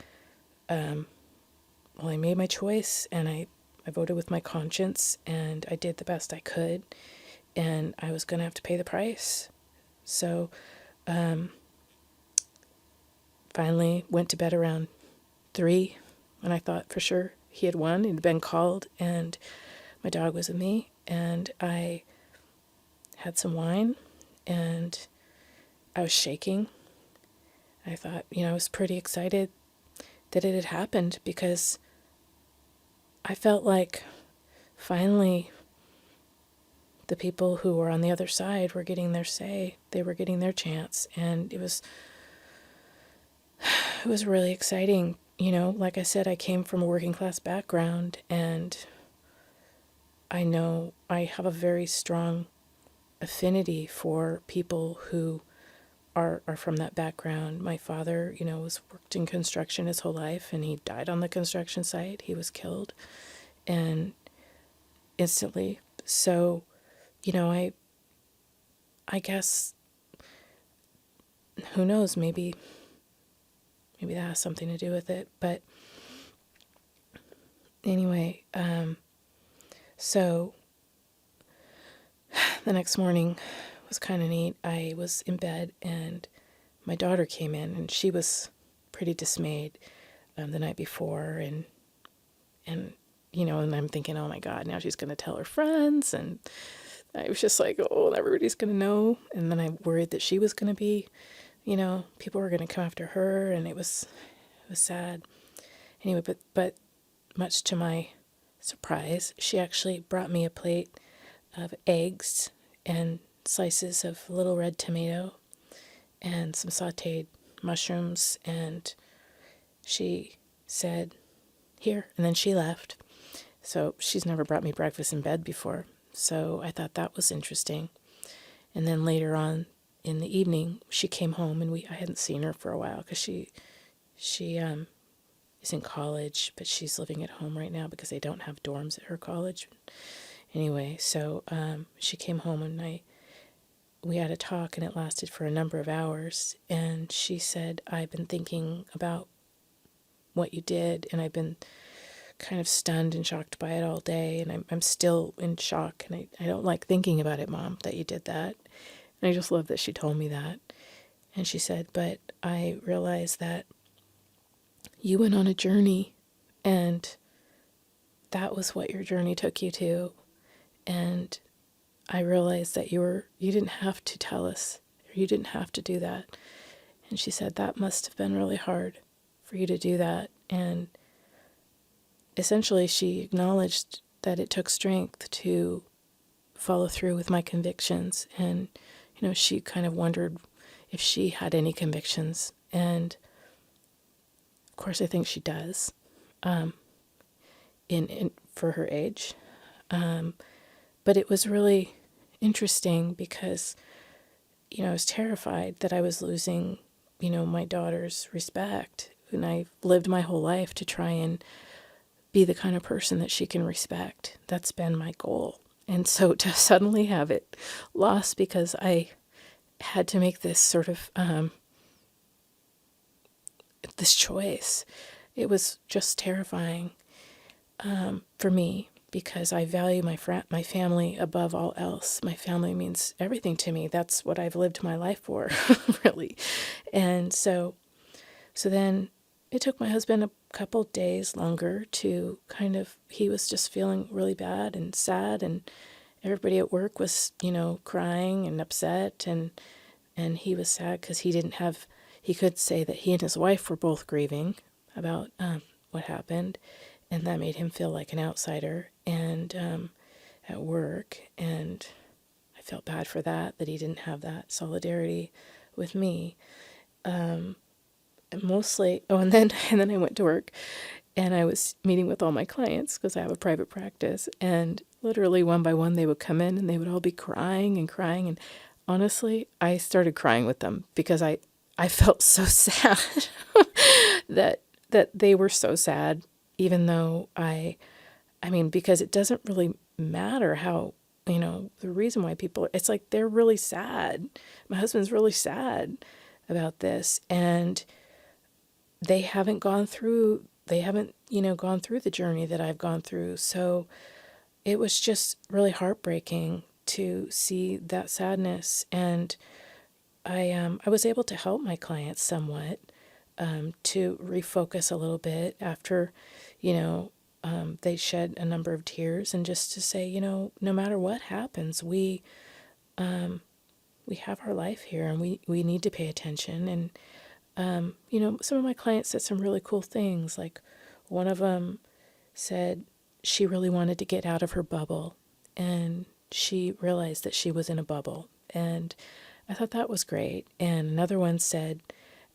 well, I made my choice, and I voted with my conscience, and I did the best I could, and I was going to have to pay the price. So finally went to bed around 3, and I thought for sure he had won. He'd been called, and my dog was with me, and I had some wine, and I was shaking. I thought, I was pretty excited that it had happened, because I felt like finally the people who were on the other side were getting their say. They were getting their chance, and it was really exciting. Like I said, I came from a working class background, and I know I have a very strong affinity for people who are from that background. My father, was worked in construction his whole life, and he died on the construction site. He was killed, and instantly. So, I guess, who knows, maybe that has something to do with it. But anyway, so the next morning was kind of neat. I was in bed, and my daughter came in, and she was pretty dismayed the night before, and and I'm thinking, oh my God, now she's going to tell her friends, and I was just like, oh, everybody's going to know. And then I worried that she was going to be, people were going to come after her, and it was sad. Anyway, but much to my surprise, she actually brought me a plate of eggs and slices of little red tomato and some sautéed mushrooms, and she said, here, and then she left. So she's never brought me breakfast in bed before. So I thought that was interesting. And then later on in the evening, she came home, and I hadn't seen her for a while, because she is in college, but she's living at home right now because they don't have dorms at her college. Anyway, so she came home, and we had a talk, and it lasted for a number of hours. And she said, I've been thinking about what you did, and I've been kind of stunned and shocked by it all day, and I'm still in shock, and I don't like thinking about it, Mom, that you did that. And I just love that she told me that. And she said, but I realized that you went on a journey, and that was what your journey took you to. And I realized that you didn't have to tell us, or you didn't have to do that. And she said, that must have been really hard for you to do that. And essentially, she acknowledged that it took strength to follow through with my convictions. And, she kind of wondered if she had any convictions. And of course, I think she does, for her age. But it was really interesting because, I was terrified that I was losing, my daughter's respect. And I've lived my whole life to try and be the kind of person that she can respect. That's been my goal. And so to suddenly have it lost because I had to make this sort of, this choice, it was just terrifying for me, because I value my family above all else. My family means everything to me. That's what I've lived my life for, really. And so then it took my husband a couple days longer to he was just feeling really bad and sad, and everybody at work was, crying and upset, and he was sad because he could say that he and his wife were both grieving about what happened, and that made him feel like an outsider and at work, and I felt bad for that he didn't have that solidarity with me. Mostly, and then I went to work, and I was meeting with all my clients because I have a private practice, and literally one by one they would come in, and they would all be crying, and honestly, I started crying with them because I felt so sad that they were so sad, even though I mean, because it doesn't really matter how, the reason why people, it's like they're really sad. My husband's really sad about this, and they haven't gone through the journey that I've gone through. So it was just really heartbreaking to see that sadness. And I was able to help my clients somewhat to refocus a little bit after, you know, they shed a number of tears, and just to say, you know, no matter what happens, we have our life here, and we need to pay attention. And, you know, some of my clients said some really cool things. Like one of them said she really wanted to get out of her bubble, and she realized that she was in a bubble. And I thought that was great. And another one said,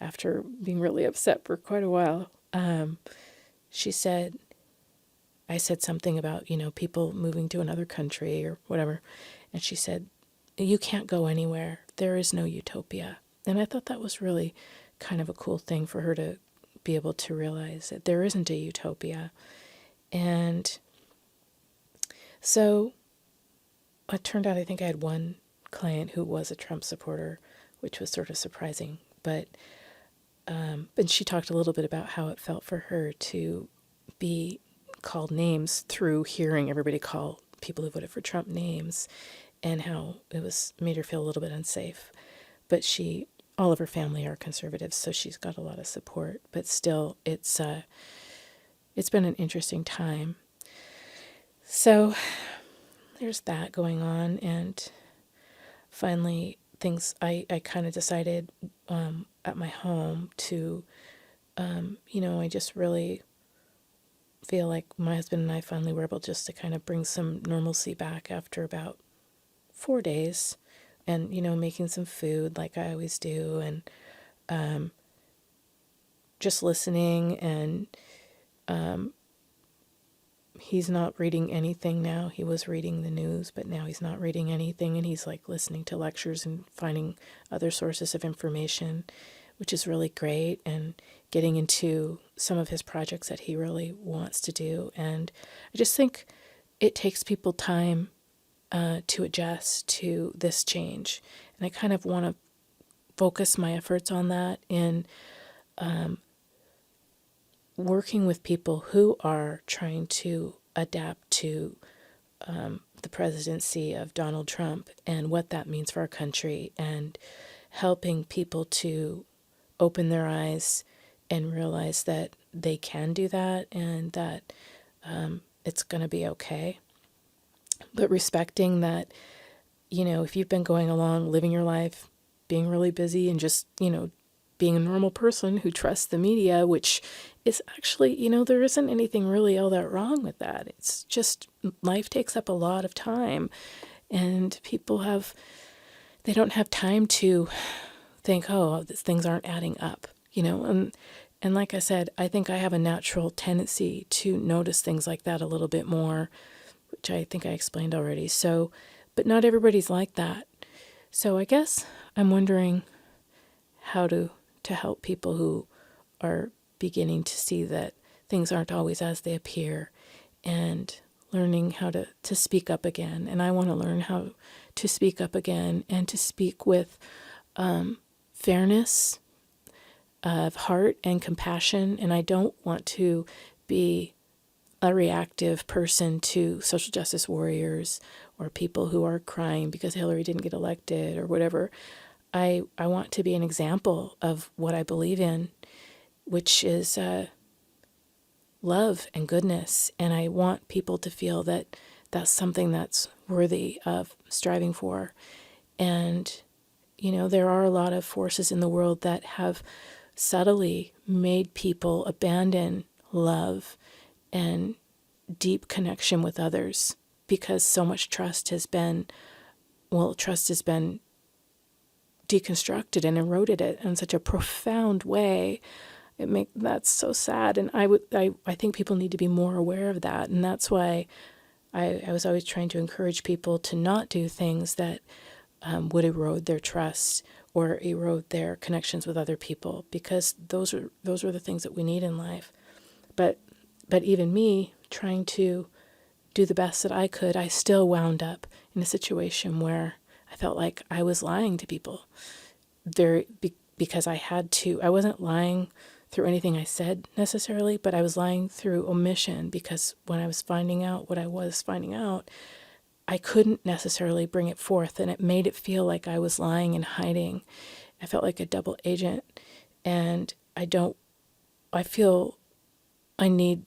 after being really upset for quite a while, she said, I said something about, you know, people moving to another country or whatever. And she said, you can't go anywhere. There is no utopia. And I thought that was really kind of a cool thing for her to be able to realize, that there isn't a utopia. And so it turned out, I think I had one client who was a Trump supporter, which was sort of surprising. But and she talked a little bit about how it felt for her to be called names through hearing everybody call people who voted for Trump names, and how it was made her feel a little bit unsafe. But all of her family are conservatives, so she's got a lot of support. But still, it's been an interesting time. So there's that going on, and finally I kind of decided at my home to, you know, I just really feel like my husband and I finally were able just to kind of bring some normalcy back after about 4 days, and, you know, making some food like I always do, and just listening. And he's not reading anything now. He was reading the news, but now he's not reading anything, and he's like listening to lectures and finding other sources of information, which is really great, and getting into some of his projects that he really wants to do. And I just think it takes people time to adjust to this change. And I kind of want to focus my efforts on that in working with people who are trying to adapt to the presidency of Donald Trump and what that means for our country, and helping people to open their eyes and realize that they can do that, and that it's going to be okay. But respecting that, you know, if you've been going along, living your life, being really busy, and just, you know, being a normal person who trusts the media, which is actually, you know, there isn't anything really all that wrong with that. It's just life takes up a lot of time, and they don't have time to think, oh, things aren't adding up, you know. And like I said, I think I have a natural tendency to notice things like that a little bit more, which I think I explained already. So, but not everybody's like that. So I guess I'm wondering how to help people who are beginning to see that things aren't always as they appear, and learning how to speak up again. And I want to learn how to speak up again, and to speak with fairness of heart and compassion. And I don't want to be a reactive person to social justice warriors or people who are crying because Hillary didn't get elected or whatever. I want to be an example of what I believe in, which is love and goodness. And I want people to feel that that's something that's worthy of striving for. And, you know, there are a lot of forces in the world that have subtly made people abandon love and deep connection with others, because so much trust has been deconstructed and eroded it in such a profound way. That's so sad. And I think people need to be more aware of that. And that's why I was always trying to encourage people to not do things that would erode their trust or erode their connections with other people, because those are the things that we need in life. But even me trying to do the best that I could, I still wound up in a situation where I felt like I was lying to people, because I had to. I wasn't lying through anything I said necessarily, but I was lying through omission, because when I was finding out what I was finding out, I couldn't necessarily bring it forth, and it made it feel like I was lying and hiding. I felt like a double agent, and I feel I need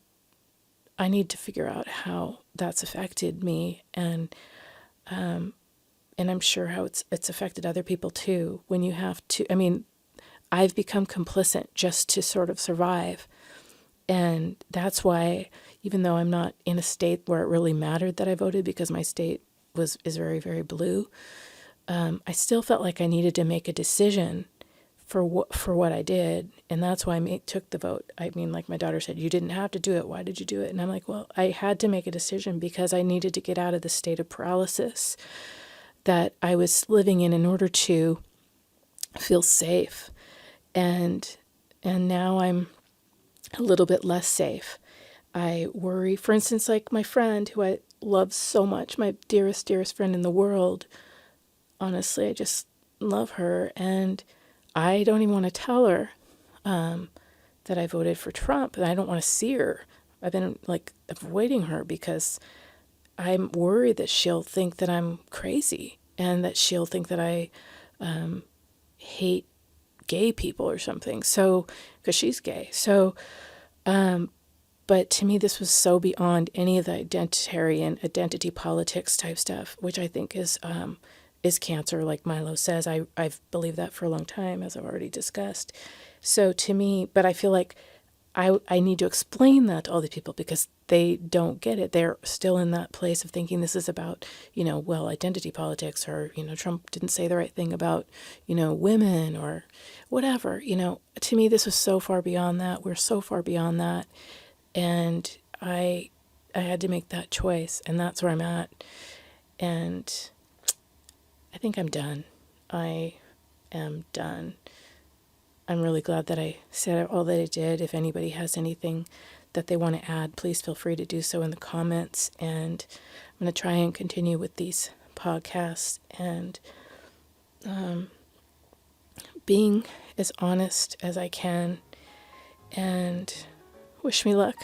to figure out how that's affected me, and I'm sure how it's affected other people too. When you have to, I mean, I've become complicit just to sort of survive, and that's why, even though I'm not in a state where it really mattered that I voted, because my state is very, very blue, I still felt like I needed to make a decision for what I did, and that's why I took the vote. I mean, like my daughter said, you didn't have to do it. Why did you do it? And I'm like, well, I had to make a decision because I needed to get out of the state of paralysis that I was living in order to feel safe. And now I'm a little bit less safe. I worry, for instance, like my friend who I love so much, my dearest, dearest friend in the world. Honestly, I just love her, and I don't even want to tell her that I voted for Trump, and I don't want to see her. I've been like avoiding her because I'm worried that she'll think that I'm crazy, and that she'll think that I hate gay people or something. So, because she's gay. So, but to me, this was so beyond any of the identity politics type stuff, which I think is cancer, like Milo says. I've believed that for a long time, as I've already discussed. So to me, but I feel like I need to explain that to all these people because they don't get it. They're still in that place of thinking this is about, well, identity politics, or, Trump didn't say the right thing about, women or whatever. To me, this was so far beyond that. We're so far beyond that. And I had to make that choice, and that's where I'm at. And I think I'm done. I am done. I'm really glad that I said all that I did. If anybody has anything that they want to add, please feel free to do so in the comments. And I'm going to try and continue with these podcasts and being as honest as I can. And wish me luck.